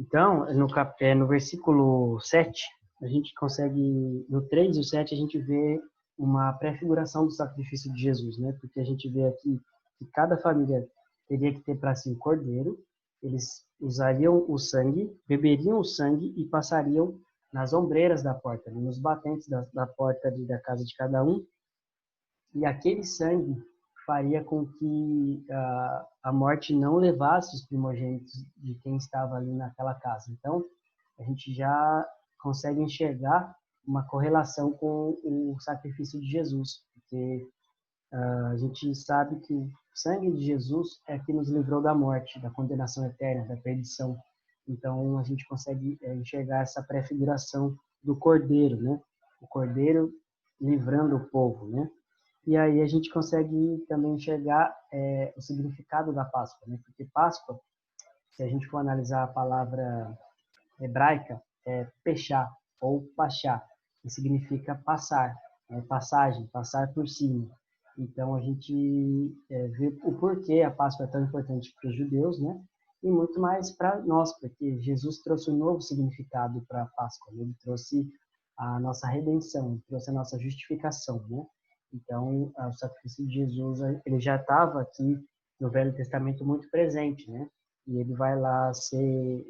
Então, no versículo 7, a gente consegue, no 3 e o 7, a gente vê uma prefiguração do sacrifício de Jesus, né? Porque a gente vê aqui que cada família teria que ter para si um cordeiro, eles usariam o sangue, beberiam o sangue e passariam nas ombreiras da porta, né? Nos batentes da porta da casa de cada um, e aquele sangue faria com que a morte não levasse os primogênitos de quem estava ali naquela casa. Então, a gente já consegue enxergar uma correlação com o sacrifício de Jesus, porque a gente sabe que o sangue de Jesus é que nos livrou da morte, da condenação eterna, da perdição. Então, a gente consegue enxergar essa prefiguração do Cordeiro, né? O Cordeiro livrando o povo, né? E aí a gente consegue também enxergar o significado da Páscoa, né? Porque Páscoa, se a gente for analisar a palavra hebraica, é pechá ou pachá, que significa passar, passagem, passar por cima. Então a gente vê o porquê a Páscoa é tão importante para os judeus, né? E muito mais para nós, porque Jesus trouxe um novo significado para a Páscoa, né? Ele trouxe a nossa redenção, ele trouxe a nossa justificação, né? Então, o sacrifício de Jesus, ele já estava aqui no Velho Testamento muito presente, né? E ele vai lá ser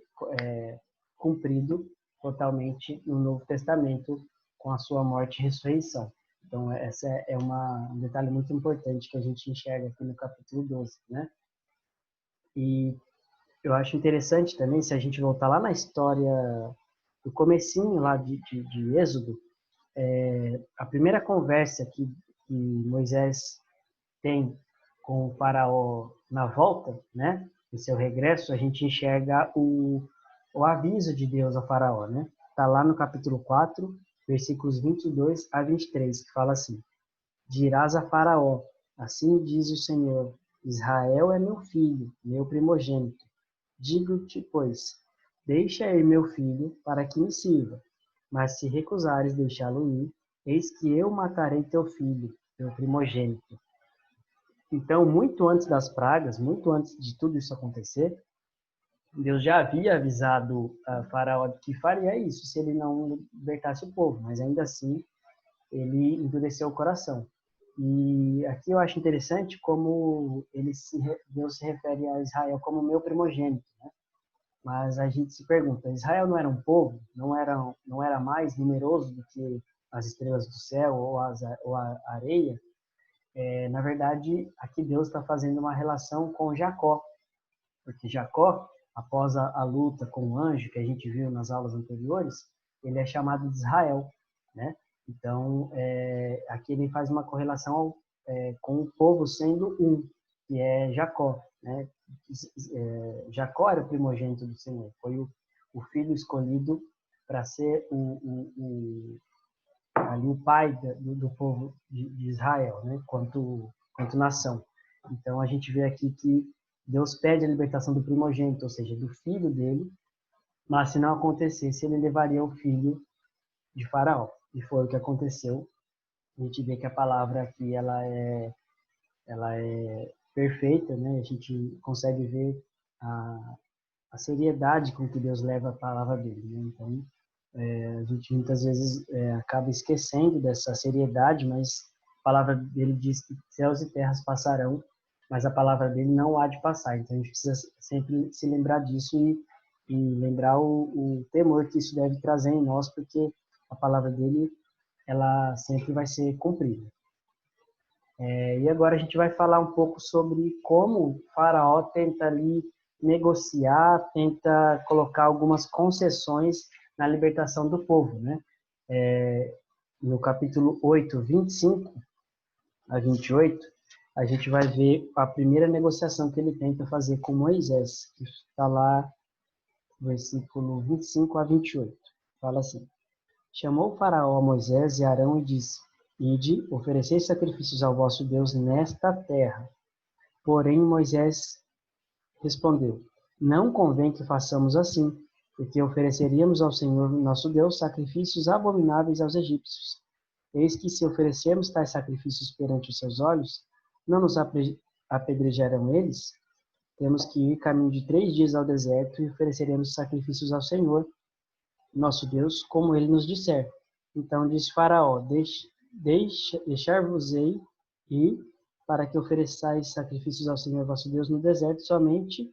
cumprido totalmente no Novo Testamento com a sua morte e ressurreição. Então, essa é um detalhe muito importante que a gente enxerga aqui no capítulo 12, né? E eu acho interessante também, se a gente voltar lá na história do comecinho lá de Êxodo, a primeira conversa que Moisés tem com o faraó na volta, né? Em seu regresso, a gente enxerga o aviso de Deus ao faraó, né? está lá no capítulo 4, versículos 22 a 23, que fala assim: Dirás a Faraó, assim diz o Senhor, Israel é meu filho, meu primogênito. Digo-te, pois, deixa ir meu filho, para que me sirva. Mas se recusares deixá-lo ir, eis que eu matarei teu filho, teu primogênito. Então, muito antes das pragas, muito antes de tudo isso acontecer, Deus já havia avisado a Faraó que faria isso se ele não libertasse o povo, mas ainda assim ele endureceu o coração. E aqui eu acho interessante como Deus se refere a Israel como meu primogênito, né? Mas a gente se pergunta, Israel não era um povo? Não era mais numeroso do que as estrelas do céu ou a areia? Na verdade, aqui Deus está fazendo uma relação com Jacó, porque Jacó, após a luta com o anjo que a gente viu nas aulas anteriores, ele é chamado de Israel, né? Então, aqui ele faz uma correlação com o povo sendo um, que é Jacó, né? Jacó era o primogênito do Senhor, foi o filho escolhido para ser ali o pai do povo de Israel, né? Quanto nação. Então, a gente vê aqui que Deus pede a libertação do primogênito, ou seja, do filho dele, mas se não acontecesse, ele levaria o filho de Faraó. E foi o que aconteceu. A gente vê que a palavra aqui ela é perfeita, né? A gente consegue ver a seriedade com que Deus leva a palavra dele, né? Então, a gente muitas vezes acaba esquecendo dessa seriedade, mas a palavra dele diz que céus e terras passarão, mas a palavra dele não há de passar. Então, a gente precisa sempre se lembrar disso e lembrar o temor que isso deve trazer em nós, porque a palavra dele ela sempre vai ser cumprida. E agora a gente vai falar um pouco sobre como o Faraó tenta ali negociar, tenta colocar algumas concessões na libertação do povo, né? No capítulo 8, 25 a 28, a gente vai ver a primeira negociação que ele tenta fazer com Moisés, que está lá no versículo 25 a 28. Fala assim: Chamou o Faraó a Moisés e Arão e disse: Ide, oferecei sacrifícios ao vosso Deus nesta terra. Porém, Moisés respondeu: Não convém que façamos assim, porque ofereceríamos ao Senhor nosso Deus sacrifícios abomináveis aos egípcios. Eis que, se oferecermos tais sacrifícios perante os seus olhos, não nos apedrejarão eles? Temos que ir caminho de 3 dias ao deserto e ofereceremos sacrifícios ao Senhor, nosso Deus, como ele nos disser. Então disse Faraó: Deixar-vos-ei ir, para que ofereçais sacrifícios ao Senhor vosso Deus no deserto, somente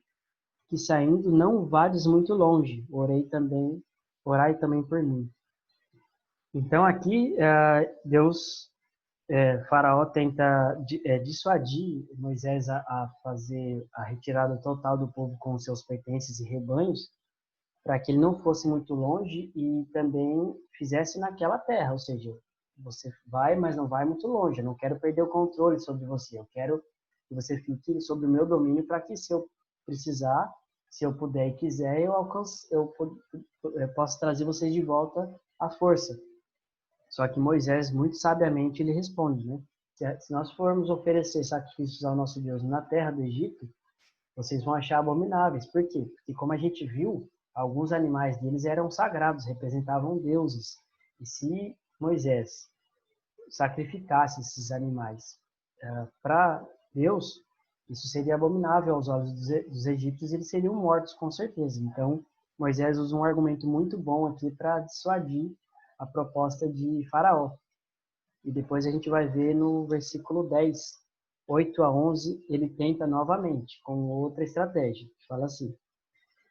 que saindo não vades muito longe. Orai também por mim. Então aqui Faraó tenta dissuadir Moisés a fazer a retirada total do povo com seus pertences e rebanhos, para que ele não fosse muito longe e também fizesse naquela terra, ou seja, você vai, mas não vai muito longe. Eu não quero perder o controle sobre você. Eu quero que você fique sob o meu domínio para que, se eu precisar, se eu puder e quiser, eu posso trazer vocês de volta à força. Só que Moisés, muito sabiamente, ele responde, né? Se nós formos oferecer sacrifícios ao nosso Deus na terra do Egito, vocês vão achar abomináveis. Por quê? Porque, como a gente viu, alguns animais deles eram sagrados, representavam deuses. E se Moisés sacrificasse esses animais para Deus, isso seria abominável aos olhos dos egípcios e eles seriam mortos, com certeza. Então, Moisés usa um argumento muito bom aqui para dissuadir a proposta de Faraó. E depois a gente vai ver no versículo 10, 8 a 11, ele tenta novamente, com outra estratégia. Fala assim: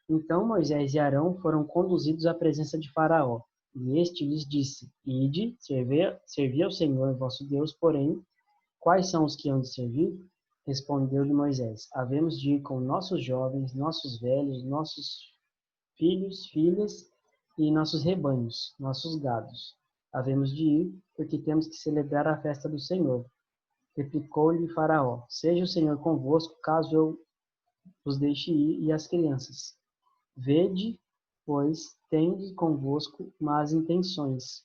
Então Moisés e Arão foram conduzidos à presença de Faraó. E este lhes disse: Ide, servi ao Senhor vosso Deus, porém, quais são os que hão de servir? Respondeu-lhe Moisés: Havemos de ir com nossos jovens, nossos velhos, nossos filhos, filhas e nossos rebanhos, nossos gados. Havemos de ir, porque temos que celebrar a festa do Senhor. Replicou-lhe Faraó: Seja o Senhor convosco, caso eu os deixe ir, e as crianças. Vede pois tendes convosco más intenções.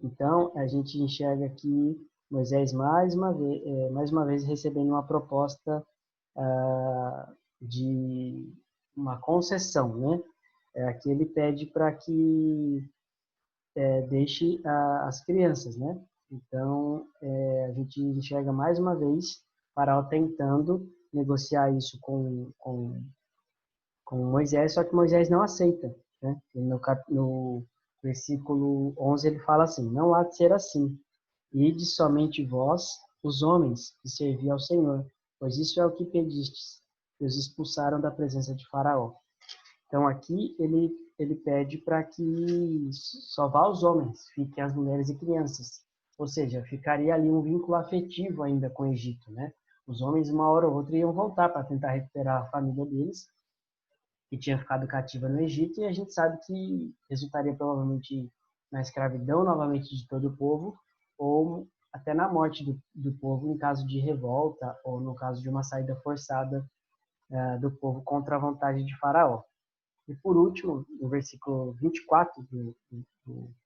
Então, a gente enxerga aqui Moisés mais uma vez recebendo uma proposta de uma concessão, né? Aqui ele pede para que deixe as crianças, né? Então, a gente enxerga mais uma vez Faraó tentando negociar isso com Moisés, só que Moisés não aceita, né? No versículo 11 ele fala assim: não há de ser assim, ide somente vós, os homens, que servi ao Senhor, pois isso é o que pedistes, e os expulsaram da presença de Faraó. Então aqui ele pede para que só vá os homens, fiquem as mulheres e crianças. Ou seja, ficaria ali um vínculo afetivo ainda com o Egito, né? Os homens, uma hora ou outra, iam voltar para tentar recuperar a família deles, que tinha ficado cativa no Egito, e a gente sabe que resultaria provavelmente na escravidão novamente de todo o povo, ou até na morte do povo em caso de revolta, ou no caso de uma saída forçada do povo contra a vontade de Faraó. E por último, no versículo 24 do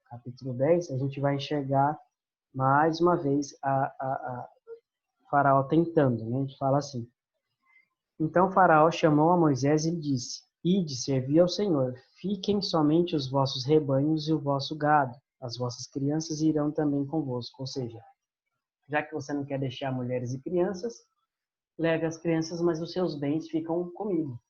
capítulo 10, a gente vai enxergar mais uma vez a Faraó tentando, né? A gente fala assim: então Faraó chamou a Moisés e lhe disse: ide, servi ao Senhor, fiquem somente os vossos rebanhos e o vosso gado, as vossas crianças irão também convosco. Ou seja, já que você não quer deixar mulheres e crianças, leve as crianças, mas os seus bens ficam comigo.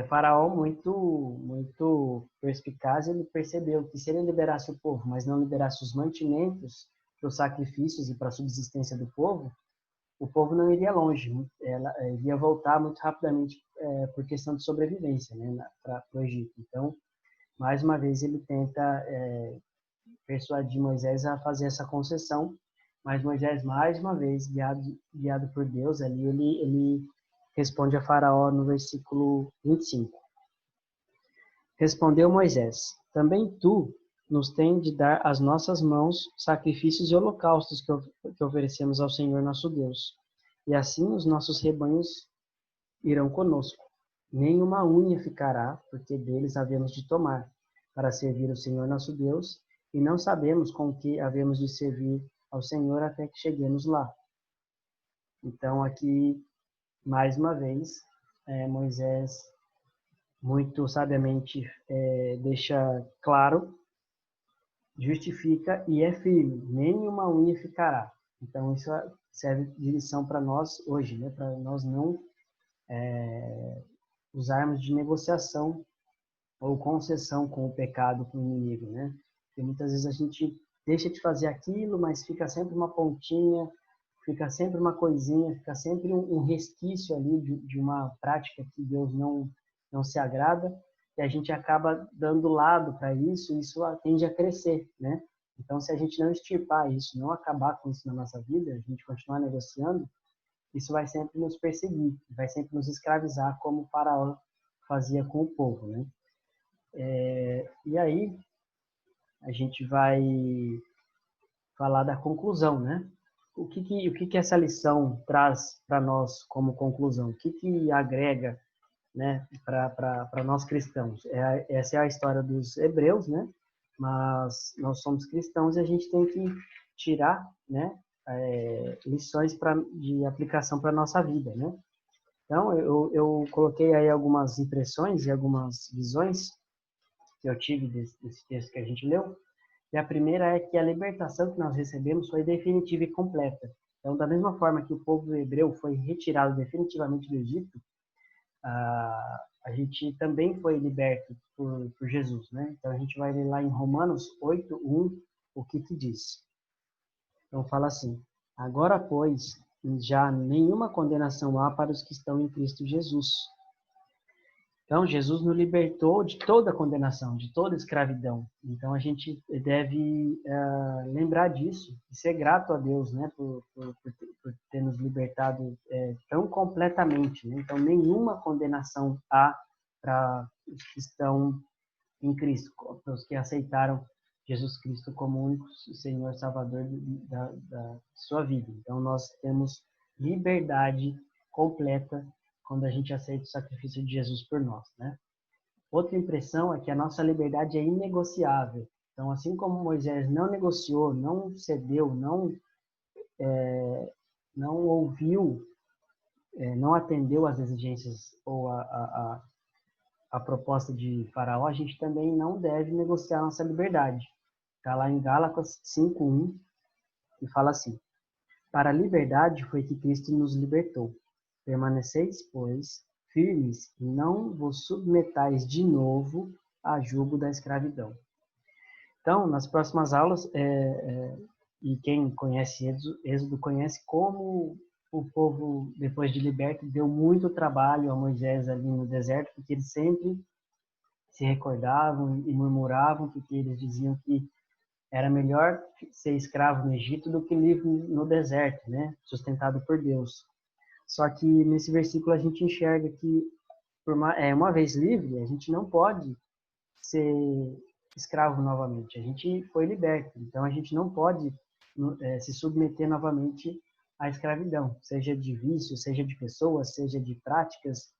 Faraó, muito perspicaz, ele percebeu que se ele liberasse o povo, mas não liberasse os mantimentos para os sacrifícios e para a subsistência do povo, o povo não iria longe, ela iria voltar muito rapidamente por questão de sobrevivência, né, para o Egito. Então, mais uma vez, ele tenta persuadir Moisés a fazer essa concessão, mas Moisés, mais uma vez, guiado por Deus, ali ele responde a Faraó no versículo 25. Respondeu Moisés: também tu nos tens de dar às nossas mãos sacrifícios e holocaustos que oferecemos ao Senhor nosso Deus. E assim os nossos rebanhos irão conosco. Nenhuma unha ficará, porque deles havemos de tomar, para servir o Senhor nosso Deus, e não sabemos com que havemos de servir ao Senhor até que cheguemos lá. Então, aqui, mais uma vez, Moisés muito sabiamente deixa claro, justifica e é firme, nenhuma unha ficará. Então, isso serve de lição para nós hoje, né? Para nós não usarmos de negociação ou concessão com o pecado, com o inimigo, né? Porque muitas vezes a gente deixa de fazer aquilo, mas fica sempre uma pontinha, fica sempre uma coisinha, fica sempre um resquício ali de uma prática que Deus não se agrada, e a gente acaba dando lado para isso, e isso tende a crescer, né? Então, se a gente não extirpar isso, não acabar com isso na nossa vida, a gente continuar negociando, isso vai sempre nos perseguir, vai sempre nos escravizar, como o Faraó fazia com o povo, né? E aí, a gente vai falar da conclusão, né? O que essa lição traz para nós como conclusão? O que agrega, né, para nós cristãos? Essa é a história dos hebreus, né? Mas nós somos cristãos e a gente tem que tirar, né, lições de aplicação para a nossa vida, né? Então, eu coloquei aí algumas impressões e algumas visões que eu tive desse texto que a gente leu. E a primeira é que a libertação que nós recebemos foi definitiva e completa. Então, da mesma forma que o povo hebreu foi retirado definitivamente do Egito, a gente também foi liberto por Jesus, né? Então, a gente vai ler lá em Romanos 8:1, o que diz. Então, fala assim: agora, pois, já nenhuma condenação há para os que estão em Cristo Jesus. Então, Jesus nos libertou de toda condenação, de toda escravidão. Então, a gente deve lembrar disso e ser grato a Deus, né, por ter nos libertado tão completamente, né? Então, nenhuma condenação há para os que estão em Cristo, para os que aceitaram Jesus Cristo como único Senhor Salvador da sua vida. Então, nós temos liberdade completa quando a gente aceita o sacrifício de Jesus por nós, né? Outra impressão é que a nossa liberdade é inegociável. Então, assim como Moisés não negociou, não cedeu, não ouviu, não atendeu às exigências ou a proposta de Faraó, a gente também não deve negociar a nossa liberdade. Está lá em Gálatas 5:1, que fala assim: para a liberdade foi que Cristo nos libertou. Permaneceis, pois, firmes e não vos submetais de novo a jugo da escravidão. Então, nas próximas aulas, e quem conhece Êxodo conhece como o povo, depois de liberto, deu muito trabalho a Moisés ali no deserto, porque eles sempre se recordavam e murmuravam, porque eles diziam que era melhor ser escravo no Egito do que livre no deserto, né? Sustentado por Deus. Só que nesse versículo a gente enxerga que, uma vez livre, a gente não pode ser escravo novamente. A gente foi liberto, então a gente não pode se submeter novamente à escravidão, seja de vício, seja de pessoas, seja de práticas.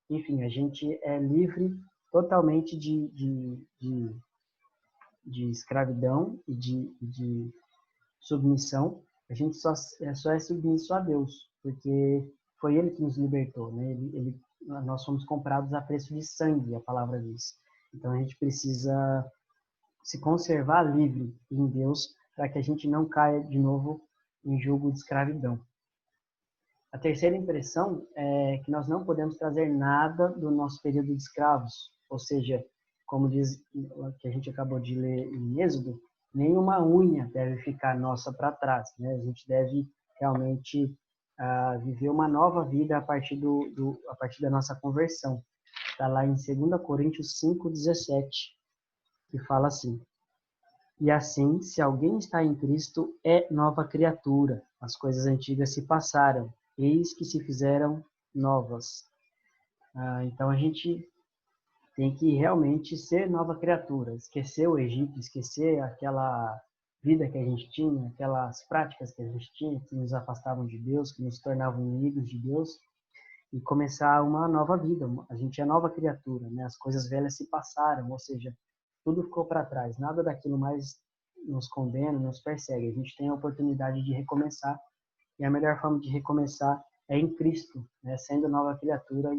Enfim, a gente é livre totalmente de escravidão e de submissão. A gente só é submisso a Deus, porque foi Ele que nos libertou, né? Nós fomos comprados a preço de sangue, a palavra diz. Então a gente precisa se conservar livre em Deus para que a gente não caia de novo em jugo de escravidão. A terceira impressão é que nós não podemos trazer nada do nosso período de escravos, ou seja, como diz que a gente acabou de ler em Êxodo, nenhuma unha deve ficar nossa para trás, né? A gente deve realmente viver uma nova vida a partir a partir da nossa conversão. Está lá em 2 Coríntios 5:17, que fala assim: e assim, se alguém está em Cristo, é nova criatura. As coisas antigas se passaram, eis que se fizeram novas. Então a gente tem que realmente ser nova criatura, esquecer o Egito, esquecer aquela vida que a gente tinha, aquelas práticas que a gente tinha, que nos afastavam de Deus, que nos tornavam inimigos de Deus, e começar uma nova vida. A gente é nova criatura, né? As coisas velhas se passaram, ou seja, tudo ficou para trás, nada daquilo mais nos condena, nos persegue. A gente tem a oportunidade de recomeçar, e a melhor forma de recomeçar é em Cristo, né? Sendo nova criatura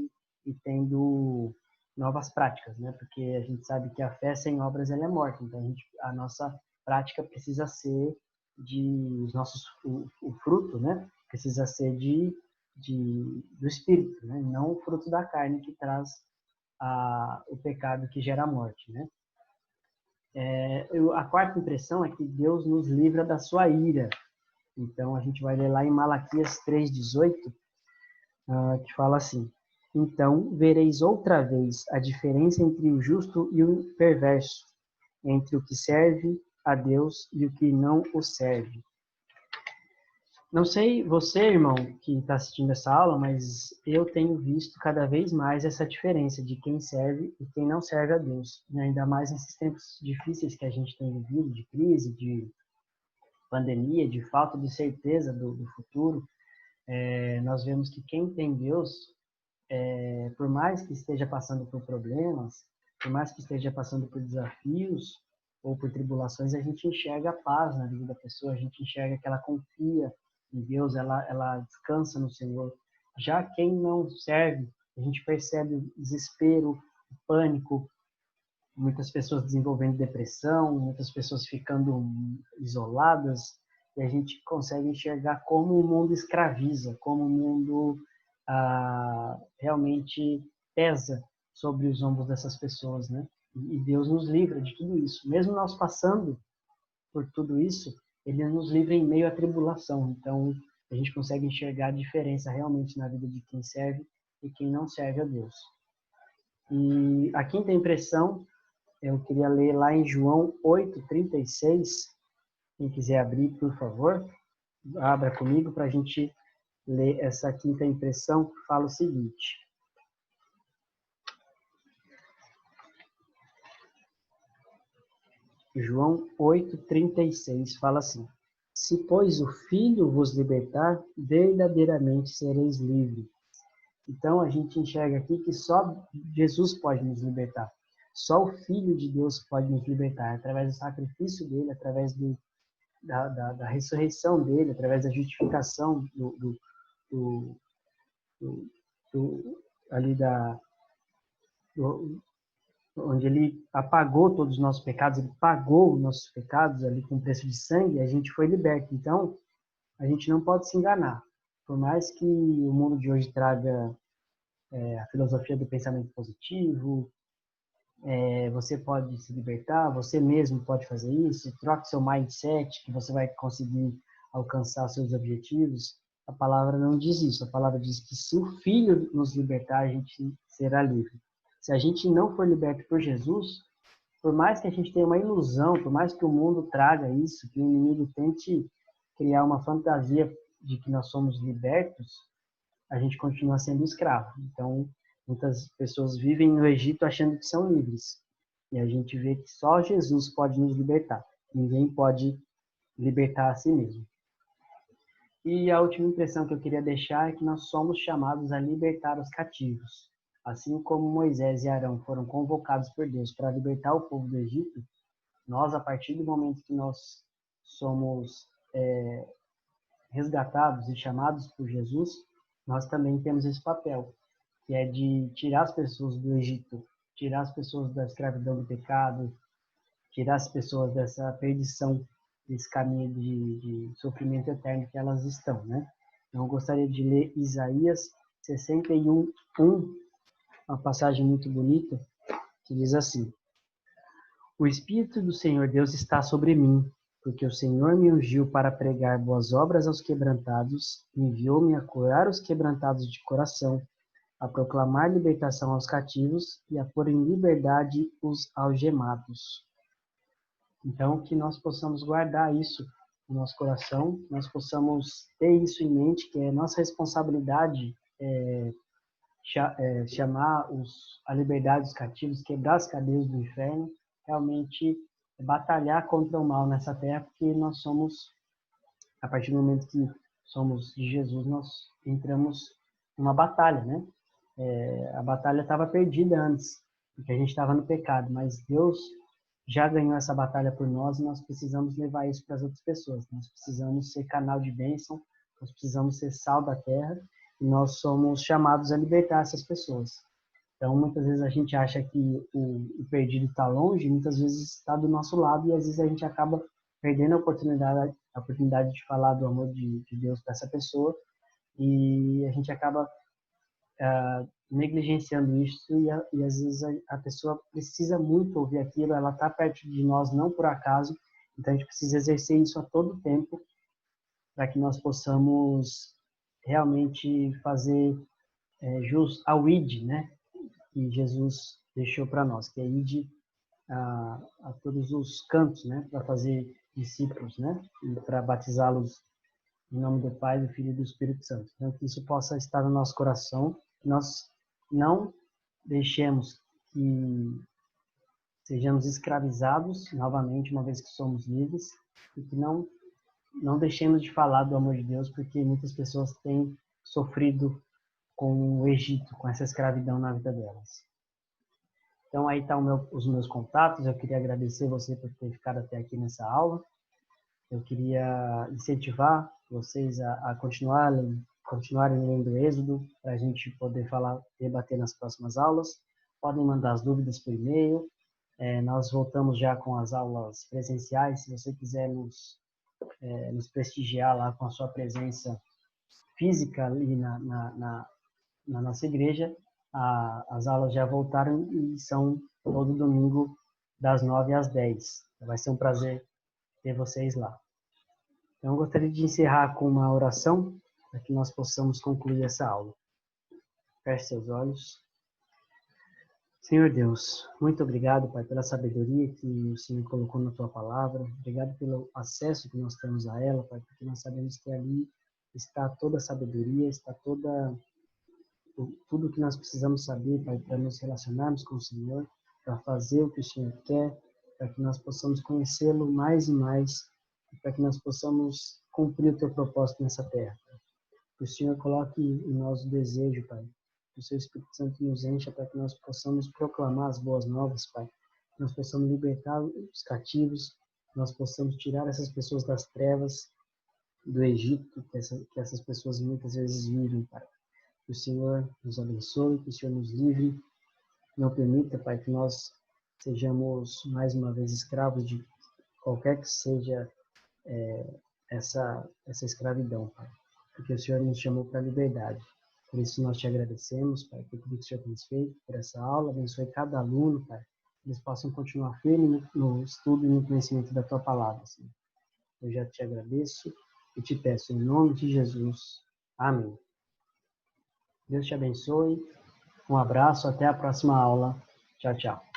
e tendo novas práticas, né? Porque a gente sabe que a fé sem obras ela é morta, então a nossa prática precisa ser o fruto, né? Precisa ser do Espírito, né? Não o fruto da carne que traz o pecado que gera a morte, né? A quarta impressão é que Deus nos livra da sua ira. Então, a gente vai ler lá em Malaquias 3:18, que fala assim: então, vereis outra vez a diferença entre o justo e o perverso, entre o que serve a Deus e o que não o serve. Não sei você, irmão, que está assistindo essa aula, mas eu tenho visto cada vez mais essa diferença de quem serve e quem não serve a Deus. E ainda mais nesses tempos difíceis que a gente tem vivido, de crise, de pandemia, de falta de certeza do futuro. Nós vemos que quem tem Deus, por mais que esteja passando por problemas, por mais que esteja passando por desafios ou por tribulações, a gente enxerga a paz na vida da pessoa, a gente enxerga que ela confia em Deus, ela descansa no Senhor. Já quem não serve, a gente percebe o desespero, o pânico, muitas pessoas desenvolvendo depressão, muitas pessoas ficando isoladas, e a gente consegue enxergar como o mundo escraviza, como o mundo realmente pesa sobre os ombros dessas pessoas, né? E Deus nos livra de tudo isso. Mesmo nós passando por tudo isso, Ele nos livra em meio à tribulação. Então, a gente consegue enxergar a diferença realmente na vida de quem serve e quem não serve a Deus. E a quinta impressão, eu queria ler lá em João 8:36. Quem quiser abrir, por favor, abra comigo para a gente ler essa quinta impressão, que fala o seguinte: João 8:36 fala assim: se, pois, o Filho vos libertar, verdadeiramente sereis livres. Então, a gente enxerga aqui que só Jesus pode nos libertar. só o Filho de Deus pode nos libertar, através do sacrifício dele, através da ressurreição dele, através da justificação do, ali onde ele apagou todos os nossos pecados, ele pagou os nossos pecados ali com preço de sangue, a gente foi liberto. Então, a gente não pode se enganar. Por mais que o mundo de hoje traga a filosofia do pensamento positivo, você pode se libertar, você mesmo pode fazer isso, troque seu mindset, que você vai conseguir alcançar seus objetivos. A palavra não diz isso. A palavra diz que se o Filho nos libertar, a gente será livre. Se a gente não for liberto por Jesus, por mais que a gente tenha uma ilusão, por mais que o mundo traga isso, que o inimigo tente criar uma fantasia de que nós somos libertos, a gente continua sendo escravo. Então, muitas pessoas vivem no Egito achando que são livres. E a gente vê que só Jesus pode nos libertar. Ninguém pode libertar a si mesmo. E a última impressão que eu queria deixar é que nós somos chamados a libertar os cativos. Assim como Moisés e Arão foram convocados por Deus para libertar o povo do Egito, nós, a partir do momento que nós somos resgatados e chamados por Jesus, nós também temos esse papel, que é de tirar as pessoas do Egito, tirar as pessoas da escravidão do pecado, tirar as pessoas dessa perdição, desse caminho de sofrimento eterno que elas estão, né? Então, eu gostaria de ler Isaías 61, 1, uma passagem muito bonita, que diz assim: O Espírito do Senhor Deus está sobre mim, porque o Senhor me ungiu para pregar boas obras aos quebrantados, enviou-me a curar os quebrantados de coração, a proclamar libertação aos cativos e a pôr em liberdade os algemados. Então, que nós possamos guardar isso no nosso coração, nós possamos ter isso em mente, que é nossa responsabilidade chamar a liberdade dos cativos, quebrar as cadeias do inferno, realmente batalhar contra o mal nessa terra, porque nós somos, a partir do momento que somos de Jesus, nós entramos numa batalha, né? A batalha estava perdida antes, porque a gente estava no pecado, mas Deus já ganhou essa batalha por nós e nós precisamos levar isso para as outras pessoas. Nós precisamos ser canal de bênção, nós precisamos ser sal da terra e nós somos chamados a libertar essas pessoas. Então, muitas vezes a gente acha que o perdido está longe, muitas vezes está do nosso lado e às vezes a gente acaba perdendo a oportunidade de falar do amor de Deus para essa pessoa e a gente acaba negligenciando isso e às vezes a pessoa precisa muito ouvir aquilo, ela está perto de nós não por acaso, então a gente precisa exercer isso a todo tempo para que nós possamos realmente fazer jus ao ID, né, que Jesus deixou para nós, que é ID a todos os cantos, né, para fazer discípulos, né, e para batizá-los em nome do Pai, do Filho e do Espírito Santo. Então, que isso possa estar no nosso coração, que nós não deixemos que sejamos escravizados novamente, uma vez que somos livres, e que não deixemos de falar do amor de Deus, porque muitas pessoas têm sofrido com o Egito, com essa escravidão na vida delas. Então, aí estão os meus contatos. Eu queria agradecer você por ter ficado até aqui nessa aula. Eu queria incentivar vocês a continuarem lendo Êxodo, para a gente poder debater nas próximas aulas. Podem mandar as dúvidas por e-mail. Nós voltamos já com as aulas presenciais. Se você quiser nos prestigiar lá com a sua presença física ali na nossa igreja, as aulas já voltaram e são todo domingo das 9 às 10. Vai ser um prazer ter vocês lá. Então, eu gostaria de encerrar com uma oração para que nós possamos concluir essa aula. Feche seus olhos. Senhor Deus, muito obrigado, Pai, pela sabedoria que o Senhor colocou na Tua palavra. Obrigado pelo acesso que nós temos a ela, Pai, porque nós sabemos que ali está toda a sabedoria, está tudo que nós precisamos saber, Pai, para nos relacionarmos com o Senhor, para fazer o que o Senhor quer, para que nós possamos conhecê-lo mais e mais, para que nós possamos cumprir o Teu propósito nessa terra. Pai. Que o Senhor coloque em nós o desejo, Pai, o seu Espírito Santo nos encha para que nós possamos proclamar as boas novas, Pai. Que nós possamos libertar os cativos, que nós possamos tirar essas pessoas das trevas, do Egito, que essas pessoas muitas vezes vivem, Pai. Que o Senhor nos abençoe, que o Senhor nos livre. Não permita, Pai, que nós sejamos mais uma vez escravos de qualquer que seja essa escravidão, Pai. Porque o Senhor nos chamou para a liberdade. Por isso nós te agradecemos, Pai, por tudo que o Senhor tem feito, por essa aula. Abençoe cada aluno, Pai. Que eles possam continuar firmes no estudo e no conhecimento da Tua palavra, Senhor. Eu já te agradeço e te peço em nome de Jesus. Amém. Deus te abençoe. Um abraço, até a próxima aula. Tchau, tchau.